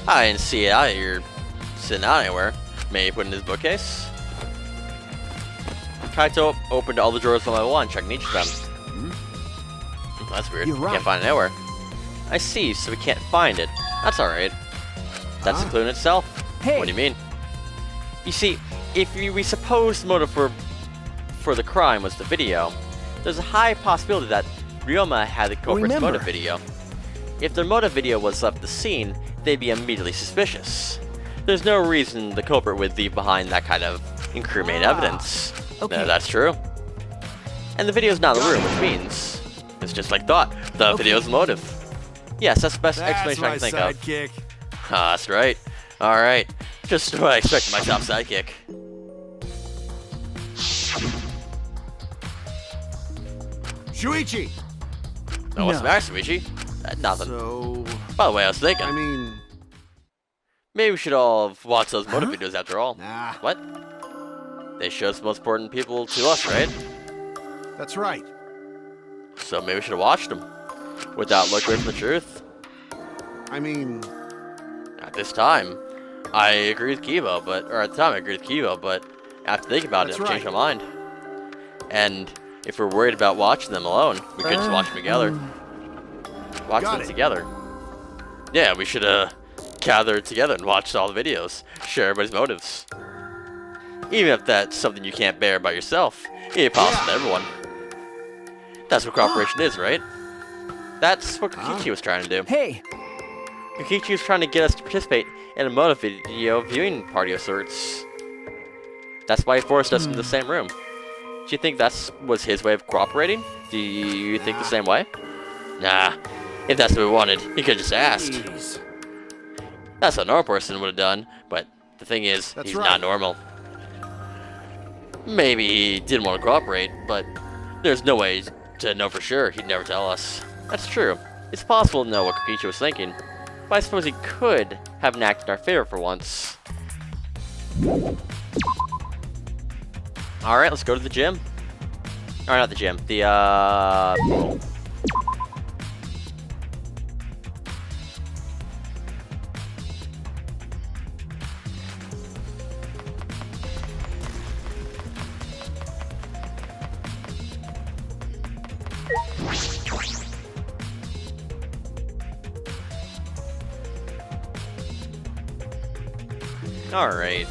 I didn't see it out here sitting out anywhere. Maybe put in his bookcase? Kaito opened all the drawers one by one, checking each of them. That's weird. You're right. Can't find it anywhere. I see, so we can't find it. That's alright. That's a clue in itself. Hey. What do you mean? You see, if we suppose the motive for the crime was the video, there's a high possibility that Ryoma had the culprit's Remember. motive video. If their motive video was left at the scene, they'd be immediately suspicious. There's no reason the culprit would leave behind that kind of incriminating evidence. okay. No, that's true. And the video's not in the room, which means it's just like thought. The video's the motive. Yes, that's the best That's explanation I my can think of. sidekick. Ah, that's right. Alright. Just what I expected my top sidekick. Shuichi! Oh, what's No. the matter, Suichi? Nothing. So, By the way, I was thinking, I mean, maybe we should all have watched those motive videos after all. nah, What? They show us the most important people to us, right? that's right. So maybe we should have watched them. Without looking away from the truth. I mean, At this time, I agree with Kivo, or at the time I agreed with Kivo, but after thinking about it, That's I've changed my right. mind. And if we're worried about watching them alone, we could just watch them together. Watch Got them it. together. Yeah, we should gather together and watch all the videos. Share everybody's motives. Even if that's something you can't bear by yourself, it's possible to everyone. That's what cooperation is, right? That's what Kokichi was trying to do. Hey, Kokichi was trying to get us to participate in a motive video viewing party of sorts. That's why he forced us into the same room. Do you think that was his way of cooperating? Do you think the same way? Nah. If that's what we wanted, he could have just asked. jeez. That's what a normal person would have done, but the thing is, That's he's right. not normal. Maybe he didn't want to cooperate, but there's no way to know for sure. He'd never tell us. That's true. It's possible to know what Kokichi was thinking, but I suppose he could have an act in our favor for once. Alright, let's go to the gym. Or not the gym, the pool. Alright.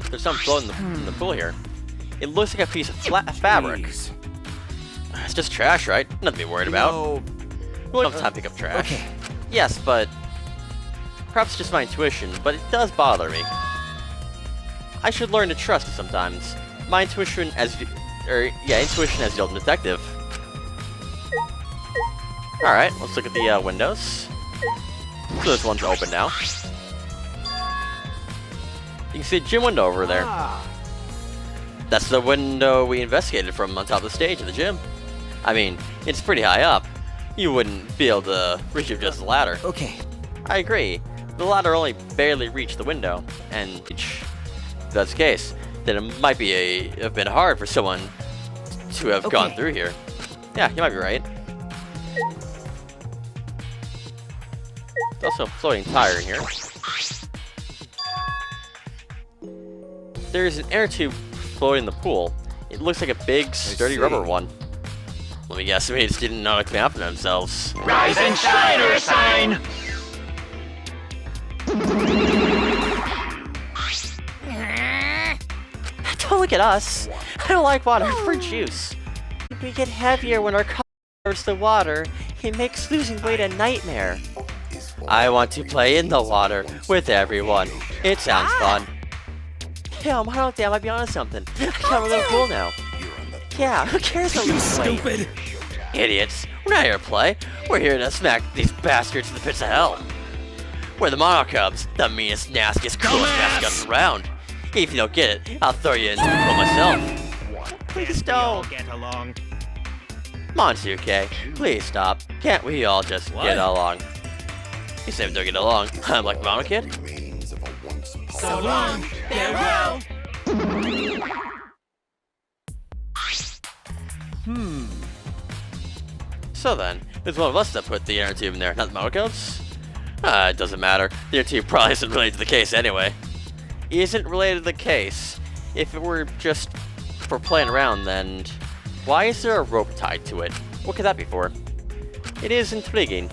There's something floating in the pool here. It looks like a piece of fabric. Jeez. It's just trash, right? Nothing to be worried about. No, We don't have time to pick up trash. okay. Yes, but perhaps just my intuition, but it does bother me. I should learn to trust it sometimes. My intuition as intuition as the ultimate detective. Alright, let's look at the windows. So this one's open now. You can see a gym window over there. That's the window we investigated from on top of the stage of the gym. I mean, it's pretty high up. You wouldn't be able to reach it with just a ladder. Okay. I agree. The ladder only barely reached the window, and if that's the case, then it might be have been hard for someone to have gone Okay. through here. Yeah, you might be right. There's also a floating tire in here. There's an air tube floating in the pool. It looks like a big, sturdy see. rubber one. Let me guess, they just didn't know how to clean up for themselves. Rise and shine or sign! Don't look at us. I don't like water. For juice. We get heavier when our car covers the water. It makes losing weight a nightmare. I want to play in the water with everyone. It sounds fun. Damn, why don't they? I might be onto something. I can't really cool now. Yeah, who cares about losing weight? Idiots. We're not here to play. We're here to smack these bastards to the pits of hell. We're the Monarch Cubs, the meanest, nastiest, coolest mascots around. If you don't get it, I'll throw you into the pool myself. Please don't. Get along. Come on, 2K. Please stop. Can't we all just get along? You say we don't get along. I'm like Mono Kid. So long, farewell! So then, there's one of us that put the inner tube in there, not the Mono Cubs? It doesn't matter. The inner tube probably isn't related to the case anyway. Isn't related to the case. If it were just for playing around, then why is there a rope tied to it? What could that be for? It is intriguing.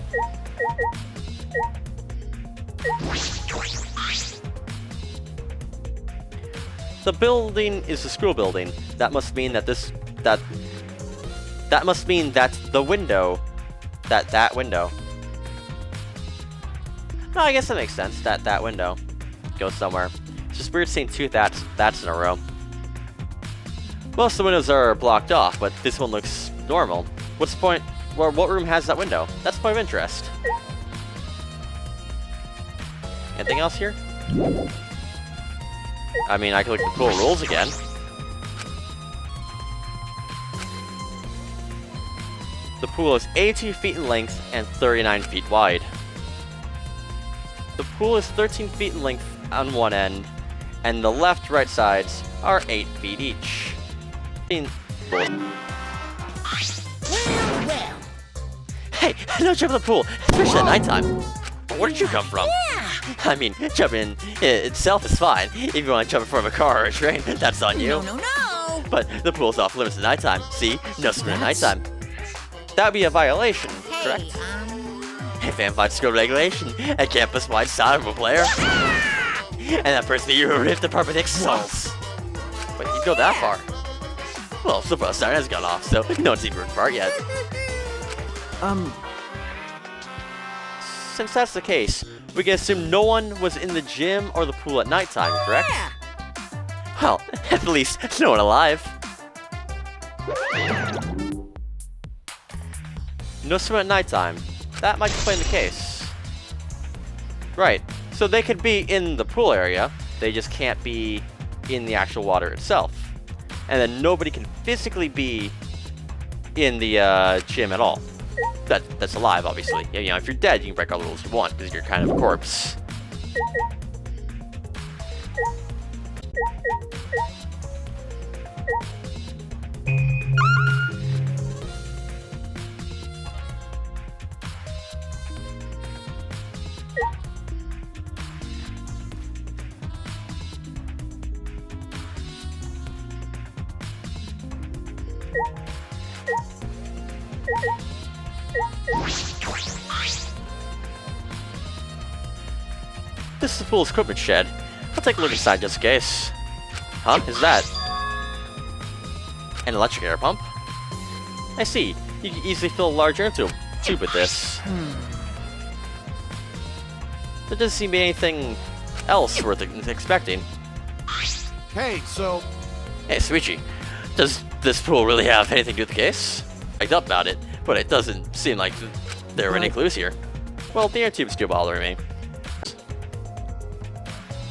The building is the school building. That must mean that that must mean that the window, that window. No, I guess that makes sense. That window goes somewhere. It's just weird seeing two that's in a row. Most of the windows are blocked off, but this one looks normal. What's the point? Well, what room has that window? That's the point of interest. Anything else here? I mean, I can look at the pool rules again. The pool is 82 feet in length and 39 feet wide. The pool is 13 feet in length on one end, and the left-right sides are 8 feet each. Hey, don't jump in the pool, especially at nighttime. Where did you come from? I mean, jumping in itself is fine. If you want to jump in front of a car or a train, that's on you. No. But the pool's off limits at nighttime. See? No swimming at nighttime. That would be a violation, correct? A fan fight school regulation, a campus-wide soccer player. And that person that you ripped apart with souls. Wait, you go that far? Well, so far the siren has gone off, so no one's even ripped apart yet. Since that's the case, we can assume no one was in the gym or the pool at nighttime, correct? Well, at least no one alive. No swim at nighttime. That might explain the case. Right, so they could be in the pool area, they just can't be in the actual water itself. And then nobody can physically be in the gym at all. That's alive, obviously. Yeah, you know, if you're dead, you can break all the rules you want, because you're kind of a corpse. This is the pool's equipment shed. I'll take a look inside just in case. Huh? Is that an electric air pump? I see. You can easily fill a large air tube with this. There doesn't seem to be anything else worth expecting. Hey, so... Hey, Suichi, does this pool really have anything to do with the case? I doubt about it, but it doesn't seem like there are any clues here. Well, the air tube's still bothering me.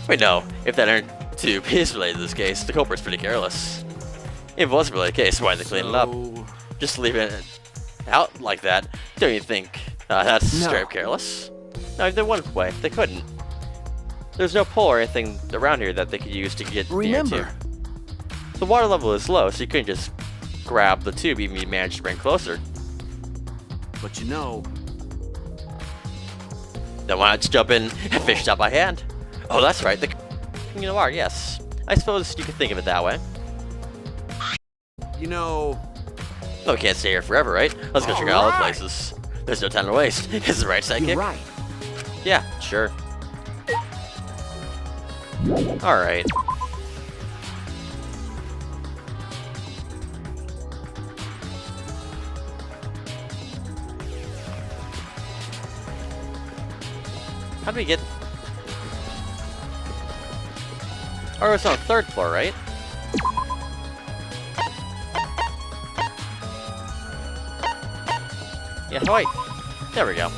Wait, no. If that air tube is related to this case, the culprit's pretty careless. If it wasn't related to the case, why did they clean it up? Just leave it out like that. Don't you think that's straight up careless? No, if they wanted way, they couldn't. There's no pole or anything around here that they could use to get the air tube. The water level is low, so you couldn't just grab the tube even if you managed to bring it closer. But you know... Then why not just jump in and fish it out by hand? Oh, that's right, the in the water, yes. I suppose you could think of it that way. You know... No, we can't stay here forever, right? Let's go check out other places. There's no time to waste. Is the right sidekick? You're right. Yeah, sure. Alright. How do we get... Oh, it's on the 3rd floor, right? Yeah, wait. There we go.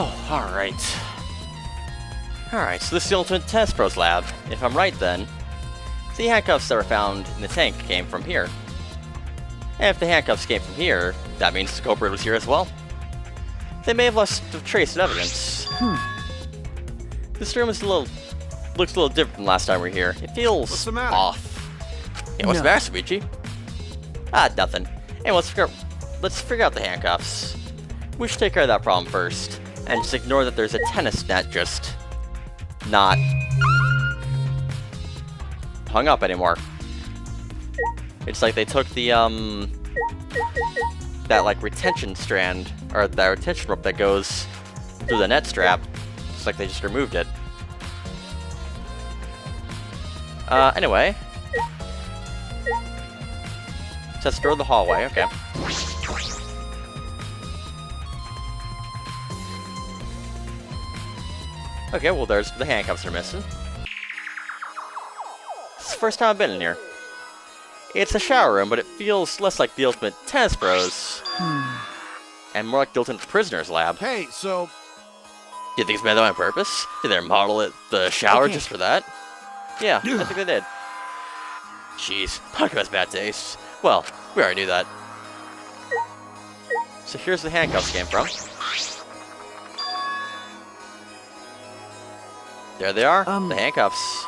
Oh, alright. Alright, so this is the ultimate test pros lab. If I'm right then, the handcuffs that were found in the tank came from here. And if the handcuffs came from here, that means the culprit was here as well. They may have lost trace of evidence. This room is looks a little different than last time we were here. It feels What's the matter? off. Yeah, what's the No. matter, Luigi? Ah, nothing. Hey, let's figure out the handcuffs. We should take care of that problem first, and just ignore that there's a tennis net just not hung up anymore. It's like they took the that like retention strand, or that retention rope that goes through the net strap. It's like they just removed it. Anyway. Just door the hallway, okay. Okay, well there's the handcuffs are missing. It's the first time I've been in here. It's a shower room, but it feels less like the ultimate tennis bros. And more like the ultimate prisoner's lab. Hey, so Do you think it's made that on purpose? Did they model it the shower Okay. just for that? Yeah, I think they did. Jeez, talk about bad taste. Well, we already knew that. So here's the handcuffs came from. There they are, the handcuffs.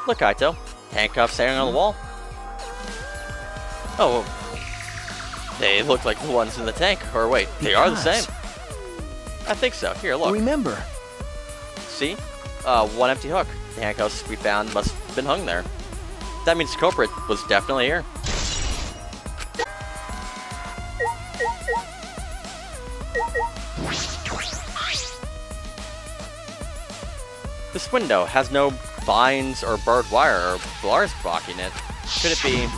Look, Kaito. Handcuffs hanging on the wall. Oh, they look like the ones in the tank. Or wait, they are the same. I think so. Here, look. Remember, See? One empty hook. The handcuffs we found must have been hung there. That means the culprit was definitely here. This window has no vines or barbed wire or bars blocking it. Could it be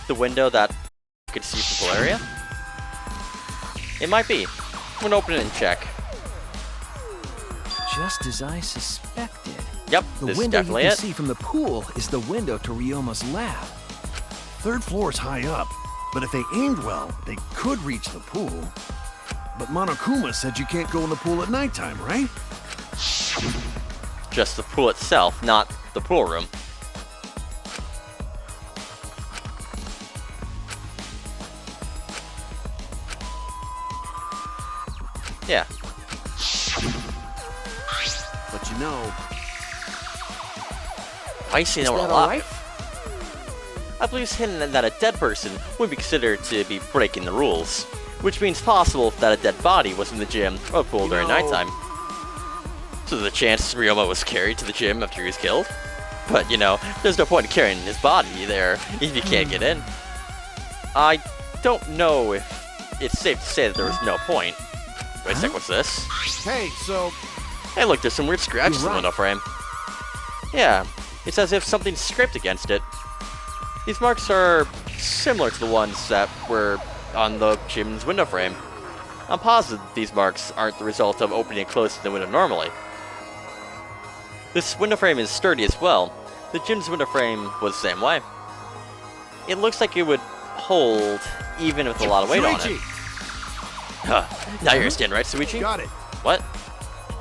the window that you could see from Valeria? It might be. I'm gonna open it and check. just as I suspected. Yep, The this is window you definitely can it. see from the pool is the window to Ryoma's lab. third floor's high up, but if they aimed well, they could reach the pool. But Monokuma said you can't go in the pool at nighttime, right? Just the pool itself, not the pool room. Yeah. But you know, I see no one alive. I believe it's hidden that a dead person would be considered to be breaking the rules, which means possible that a dead body was in the gym or pool during nighttime. So the chance Ryoma was carried to the gym after he was killed. But you know, there's no point in carrying his body there if you can't get in. I don't know if it's safe to say that there was no point. Wait a sec, what's this? hey, so Hey look, there's some weird scratches in the You're right. window frame. Yeah, it's as if something's scraped against it. These marks are similar to the ones that were on the gym's window frame. I'm positive these marks aren't the result of opening and closing the window normally. This window frame is sturdy as well. The gym's window frame was the same way. It looks like it would hold even with a lot of weight on it. Shuichi, Huh. Now you understand, right, Suichi? got it. What?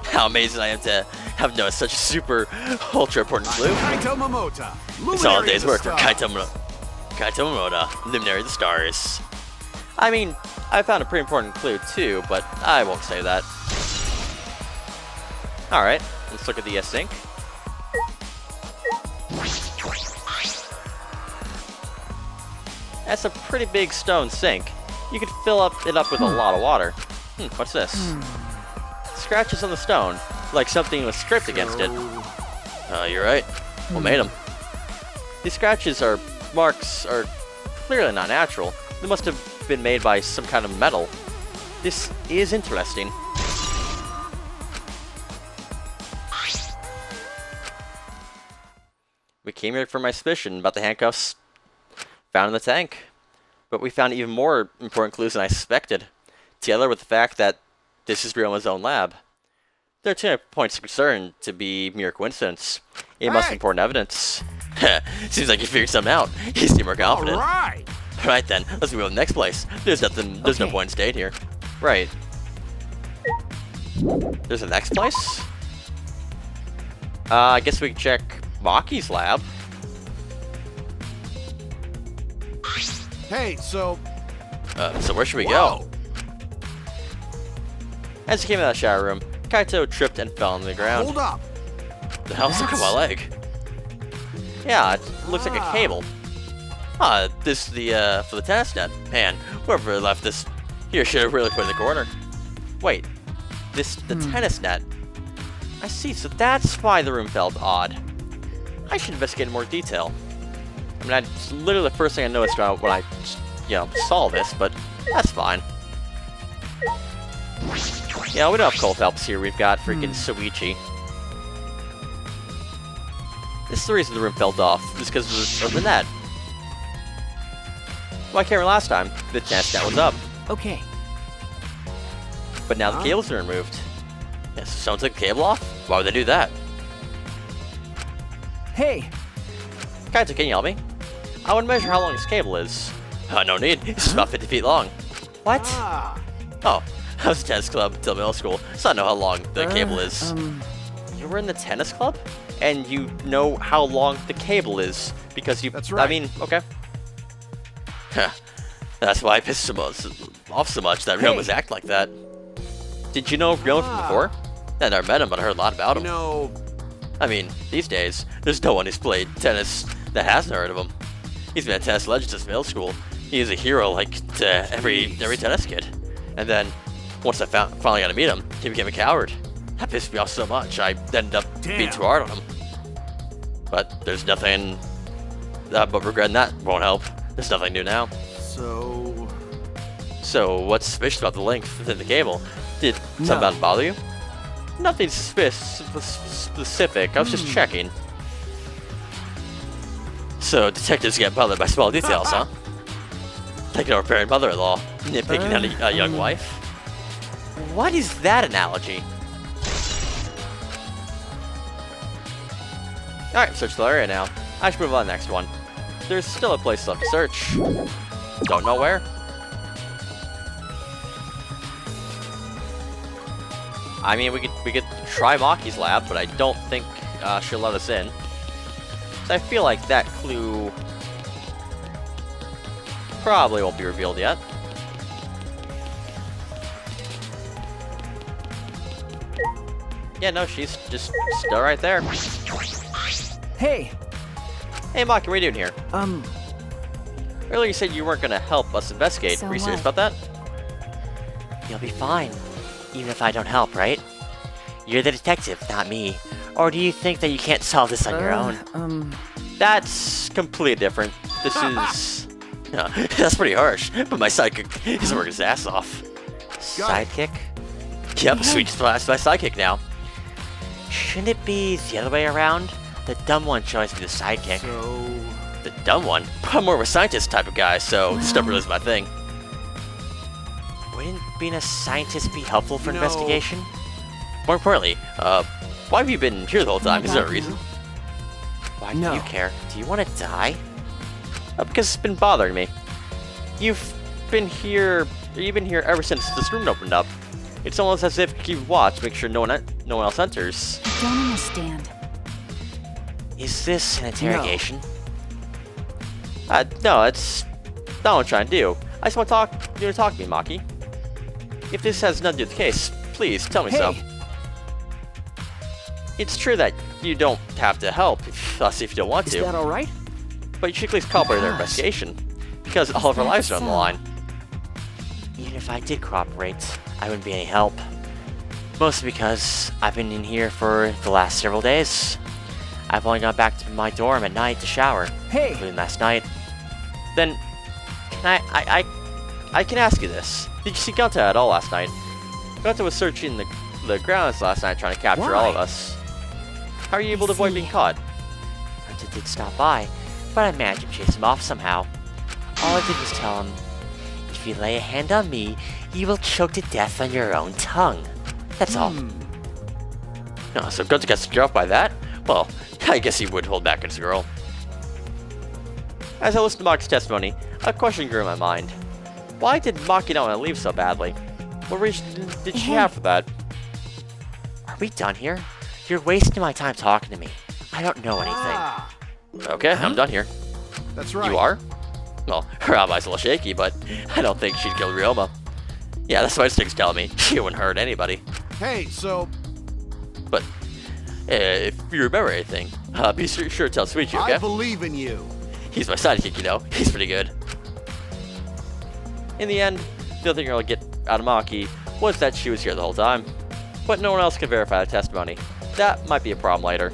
How amazing I am to have noticed such a super ultra important clue. Kaito Momota. It's all a luminary day's of the work for stars. Kaito Momoda, Luminary of the Stars. I mean, I found a pretty important clue too, but I won't say that. Alright, let's look at the sink. That's a pretty big stone sink. You could fill it up with a lot of water. What's this? Scratches on the stone, like something was scraped against it. You're right. What made them? These scratches or marks are clearly not natural. They must have been made by some kind of metal. This is interesting. We came here for my suspicion about the handcuffs found in the tank. But we found even more important clues than I suspected, together with the fact that this is Ryoma's own lab. There are 2 points of concern to be mere coincidence. It must be Hey! important evidence. Seems like you figured something out. You seem more All confident. right. Alright then, let's move on to the next place. There's no point in staying here. Right. There's the next place? I guess we can check Maki's lab. Hey, so So where should we go? As he came out of the shower room, Kaito tripped and fell on the ground. hold up. The hell stuck on my leg? Yeah, it looks like a cable. This is the, for the tennis net. Man, whoever left this here should have really put it in the corner. Wait, this the tennis net? I see, so that's why the room felt odd. I should investigate in more detail. I mean, it's literally the first thing I noticed when I, saw this, but that's fine. Yeah, we don't have cold helps here. We've got freaking Soichi. This is the reason the room fell off. It's because of the net. Well, I can't remember last time. The tennis net was up. Okay. But now the cables are removed. Yeah, so someone took the cable off? Why would they do that? Hey, Kaito, can you help me? I want to measure how long this cable is. No need. It's about 50 feet long. What? Oh, I was in tennis club until middle school, so I know how long the cable is. You were in the tennis club? And you know how long the cable is because you... That's right. I mean, okay. That's why I pissed off so much that Ryo was acting like that. Did you know Ryo from before? I never met him, but I heard a lot about him. No. I mean, these days, there's no one who's played tennis that hasn't heard of him. He's been a tennis legend since middle school. He is a hero, like, to every tennis kid. And then, once I finally got to meet him, he became a coward. That pissed me off so much, I ended up being too hard on him. But there's nothing... but regretting that won't help. There's nothing new now. So, what's suspicious about the length within the cable? Did something about it bother you? Nothing specific, I was just checking. So, detectives get bothered by small details, huh? Like an overbearing mother-in-law, nitpicking at a young wife. What is that analogy? Alright, search the area now. I should move on to the next one. There's still a place left to search. Don't know where. I mean, we could try Maki's lab, but I don't think she'll let us in. So I feel like that clue probably won't be revealed yet. Yeah, no, she's just still right there. hey, Hey, Maki, what are you doing here? Earlier you said you weren't gonna help us investigate. So Were you serious what? about that? You'll be fine, even if I don't help, right? You're the detective, not me. Or do you think that you can't solve this on your own? That's completely different. This is... No, that's pretty harsh, but my sidekick is working his ass off. Sidekick? Yep, Sweet's my sidekick now. Shouldn't it be the other way around? The dumb one should always be the sidekick. The dumb one? I'm more of a scientist type of guy, so this stuff really is my thing. Wouldn't being a scientist be helpful for No. investigation? More importantly, why have you been here the whole time? Is there a reason? Why do No. you care? Do you want to die? Because it's been bothering me. You've been here ever since this room opened up. It's almost as if you keep watch, make sure no one else enters. I don't understand. Is this an interrogation? No, it's not what I'm trying to do. I just want you to talk to me, Maki. If this has nothing to do with the case, please tell me so. Hey. It's true that you don't have to help us if you don't want Is to, that all right? but you should at least cooperate with their investigation, because all of our lives are on the line. Even if I did cooperate, I wouldn't be any help. Mostly because I've been in here for the last several days. I've only gone back to my dorm at night to shower, Hey, including last night. Then, can I can ask you this. Did you see Gunta at all last night? Gunta was searching the grounds last night trying to capture all of Why? us. How are you able to avoid being caught? Hunter did stop by, but I managed to chase him off somehow. All I did was tell him, if you lay a hand on me, you will choke to death on your own tongue. That's all. No, so Gunta gets scared off by that? Well, I guess he would hold back his girl. As I listened to Maki's testimony, a question grew in my mind. Why did Maki not want to leave so badly? What reason did she have for that? we done here? You're wasting my time talking to me. I don't know anything. Ah, Okay, I'm done here. that's right. You are? Well, her eye's a little shaky, but I don't think she'd kill Ryoma. Yeah, that's what instincts tell me. She wouldn't hurt anybody. Hey, so But if you remember anything, be sure to tell Suichi, okay? I believe in you. He's my sidekick, you know. He's pretty good. In the end, the only thing you're gonna get out of Maki was that she was here the whole time. But no one else can verify the testimony. That might be a problem later.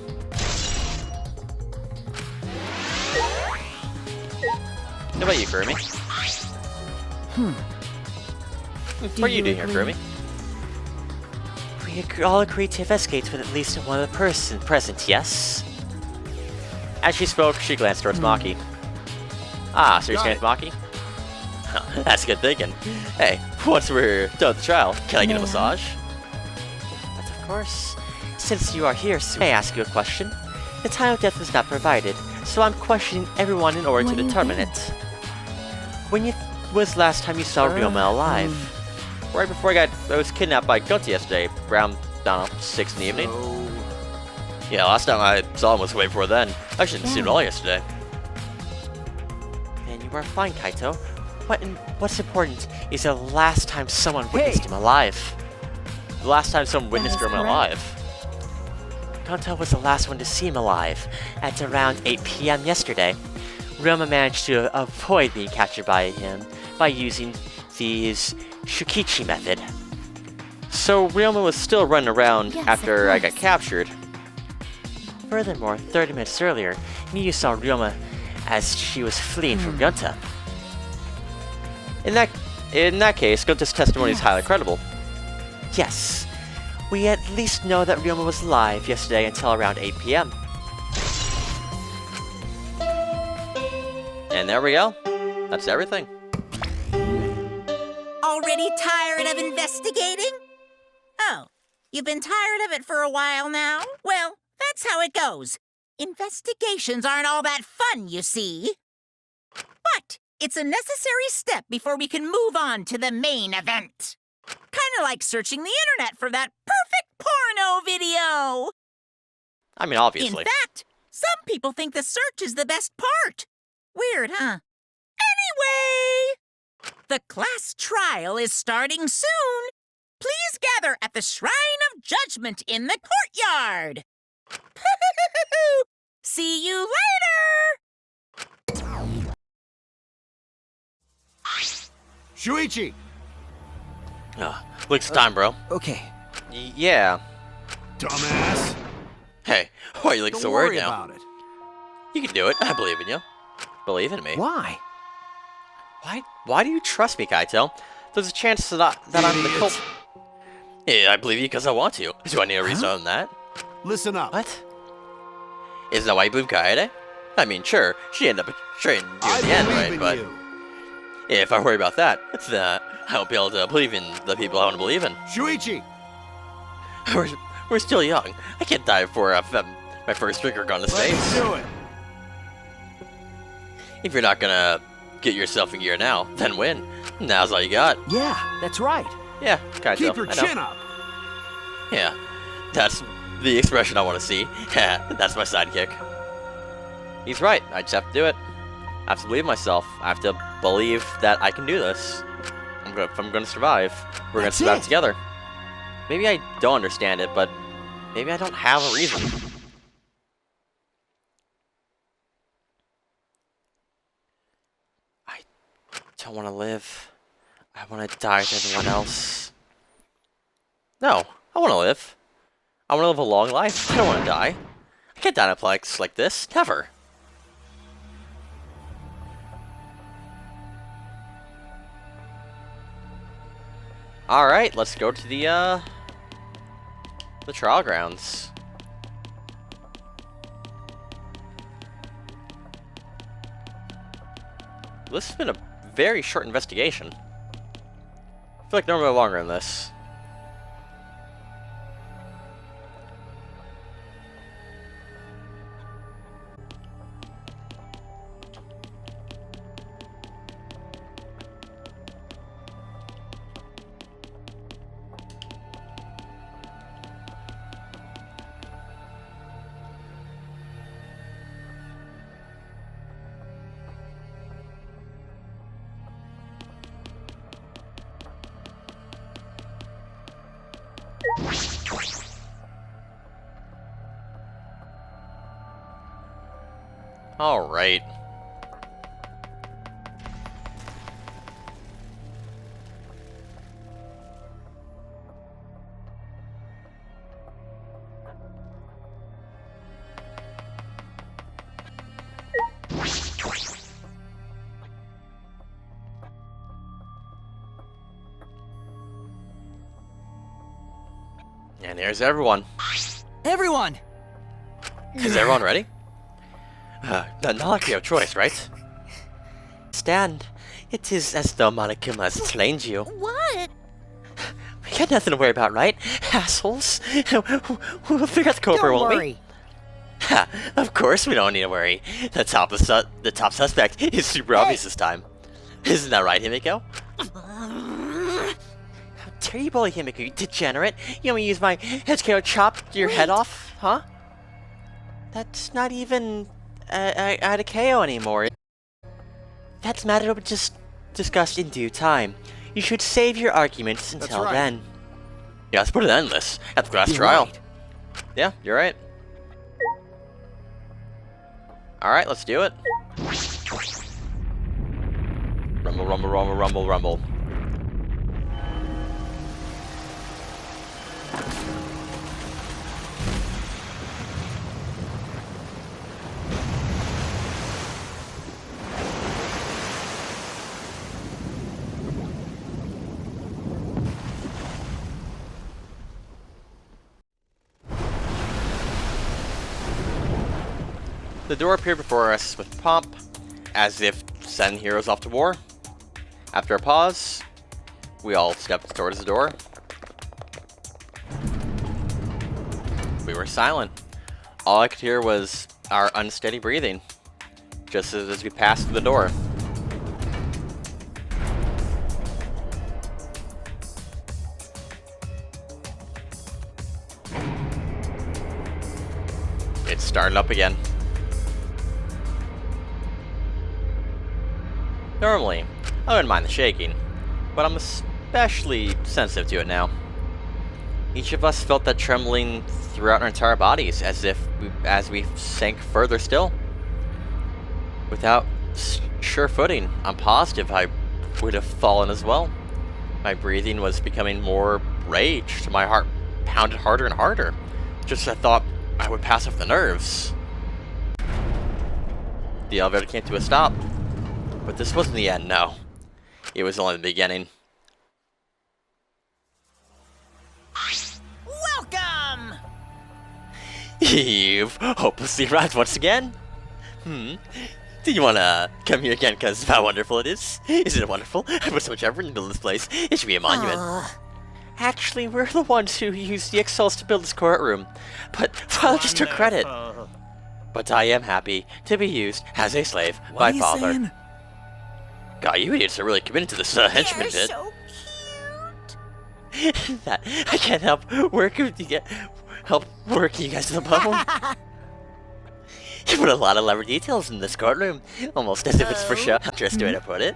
How about you, Kurumi? What are you doing here, Kurumi? We all agreed to investigate with at least one of the person present, yes? As she spoke, she glanced towards Maki. Ah, so you're staying with Maki? Huh, that's good thinking. Hey, once we're done with the trial, can I get a massage? But of course, since you are here, may I ask you a question? The time of death was not provided, so I'm questioning everyone in order to determine it. When was last time you saw Ryoma alive? Right before I was kidnapped by Gunta yesterday, around, I don't know, 6 in the evening. Yeah, last time I saw him was way before then. I shouldn't have seen him at all yesterday. And you are fine, Kaito. What's important is the last time someone witnessed him alive. The last time someone witnessed Ryoma alive. Gunta was the last one to see him alive, at around 8 p.m. yesterday. Ryoma managed to avoid being captured by him by using his Shukichi method. So Ryoma was still running around Yes, after of I got course. captured. Furthermore, 30 minutes earlier, Miyu saw Ryoma as she was fleeing from Gunta. In that case, Gunta's testimony is highly credible. Yes, we at least know that Ryoma was alive yesterday until around 8 p.m. And there we go. That's everything. Already tired of investigating? Oh, you've been tired of it for a while now? Well, that's how it goes. Investigations aren't all that fun, you see. But it's a necessary step before we can move on to the main event. Kinda like searching the internet for that perfect porno video. I mean, obviously. In fact, some people think the search is the best part. Weird, huh? Anyway, the class trial is starting soon. Please gather at the Shrine of Judgment in the courtyard. See you later! Shuichi! Looks time, bro. Okay. Yeah. Dumbass! Hey, why are you looking Don't so worry worried now? about it. You can do it. I believe in you. Believe in me. Why? Why do you trust me, Kaito? There's a chance that I'm the Idiot. cult. Yeah, I believe you because I want to. Do I need a reason other than that? Listen up. What? Isn't that why you believe Kaede? I mean, sure, she ended up betraying you I in the end, believe right? in But you. if I worry about that, then I won't be able to believe in the people I want to believe in. Shuichi! We're still young. I can't die before my first trigger gone to Let's space. do it. If you're not gonna get yourself in gear now, then win. Now's all you got. Yeah, that's right. Yeah, Kaito. Keep your I know. chin up. Yeah, that's the expression I want to see. Yeah, that's my sidekick. He's right. I just have to do it. I have to believe in myself. I have to believe that I can do this. If I'm gonna survive, we're gonna That's survive it. together. Maybe I don't understand it, but maybe I don't have a reason. I don't want to live. I want to die with everyone else. No, I want to live. I want to live a long life. I don't want to die. I can't die in a place like this. Never. Alright, let's go to the trial grounds. This has been a very short investigation. I feel like normally longer than this. Alright. And there's everyone. Everyone! Is everyone ready? Not like we have a choice, right? Stand. It is as though Monokuma has claimed you. What? We got nothing to worry about, right? Assholes. We'll figure out the culprit, Don't won't we? worry. Ha! Of course we don't need to worry. The top suspect is super obvious this time. Isn't that right, Himiko? How dare you bully Himiko, you degenerate? You want me to use my HKO chop your head off, huh? That's not even a KO anymore. That's a matter to be just discussed in due time. You should save your arguments until right. then. Yeah, let's put it endless at the last You're trial. right. Yeah, you're right. Alright, let's do it. Rumble, rumble, rumble, rumble, rumble. The door appeared before us with pomp, as if to send heroes off to war. After a pause, we all stepped towards the door. We were silent. All I could hear was our unsteady breathing, just as we passed through the door. It started up again. Normally, I wouldn't mind the shaking, but I'm especially sensitive to it now. Each of us felt that trembling throughout our entire bodies, as we sank further still. Without sure footing, I'm positive I would have fallen as well. My breathing was becoming more raged. My heart pounded harder and harder. Just as I thought I would pass off the nerves. The elevator came to a stop. But this wasn't the end, no. It was only the beginning. Welcome! You've hopelessly arrived once again? Do you wanna come here again because of how wonderful it is? Isn't it wonderful? I put so much effort into building this place. It should be a monument. Actually, we're the ones who used the Excels to build this courtroom. But Father just took credit. But I am happy to be used as a slave What by are you Father. saying? God, you idiots are really committed to this henchman They're bit. so cute. That I can't help working with you guys to the bone. You put a lot of clever details in this courtroom, almost as if it's for show. Just the way to put it.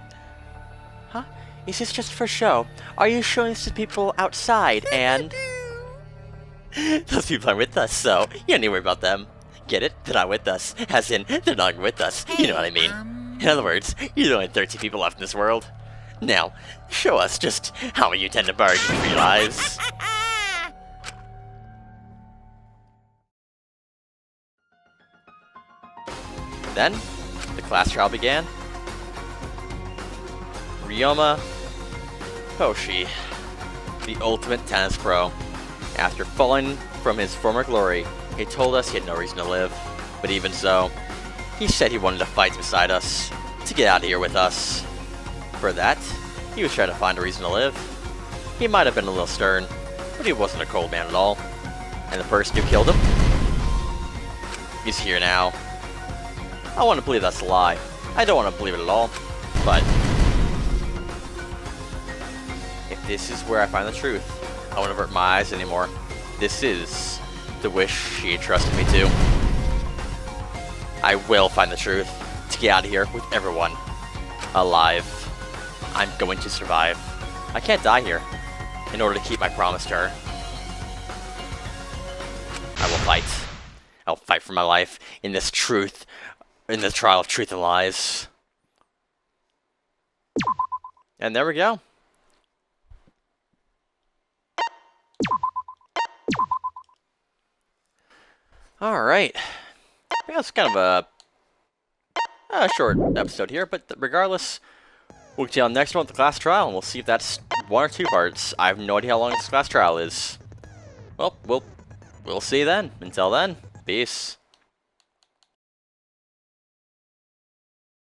Huh? Is this just for show? Are you showing this to people outside and... Those people are with us, so you don't need to worry about them. Get it? They're not with us. As in, they're not with us. You know what I mean. In other words, you're only 13 people left in this world. Now, show us just how you intend to bargain for your lives. Then, the class trial began. Ryoma Hoshi, the ultimate tennis pro. After falling from his former glory, he told us he had no reason to live. But even so, he said he wanted to fight beside us, to get out of here with us. For that, he was trying to find a reason to live. He might have been a little stern, but he wasn't a cold man at all. And the person who killed him is here now. I want to believe that's a lie. I don't want to believe it at all. But if this is where I find the truth, I won't avert my eyes anymore. This is the wish she entrusted me to. I will find the truth to get out of here with everyone alive. I'm going to survive. I can't die here in order to keep my promise to her. I will fight. I'll fight for my life in this truth, in the trial of truth and lies. And there we go. Alright. That's kind of a short episode here, but regardless, we'll get you on the next one with the class trial, and we'll see if that's 1 or 2 parts. I have no idea how long this class trial is. Well, we'll see you then. Until then, peace.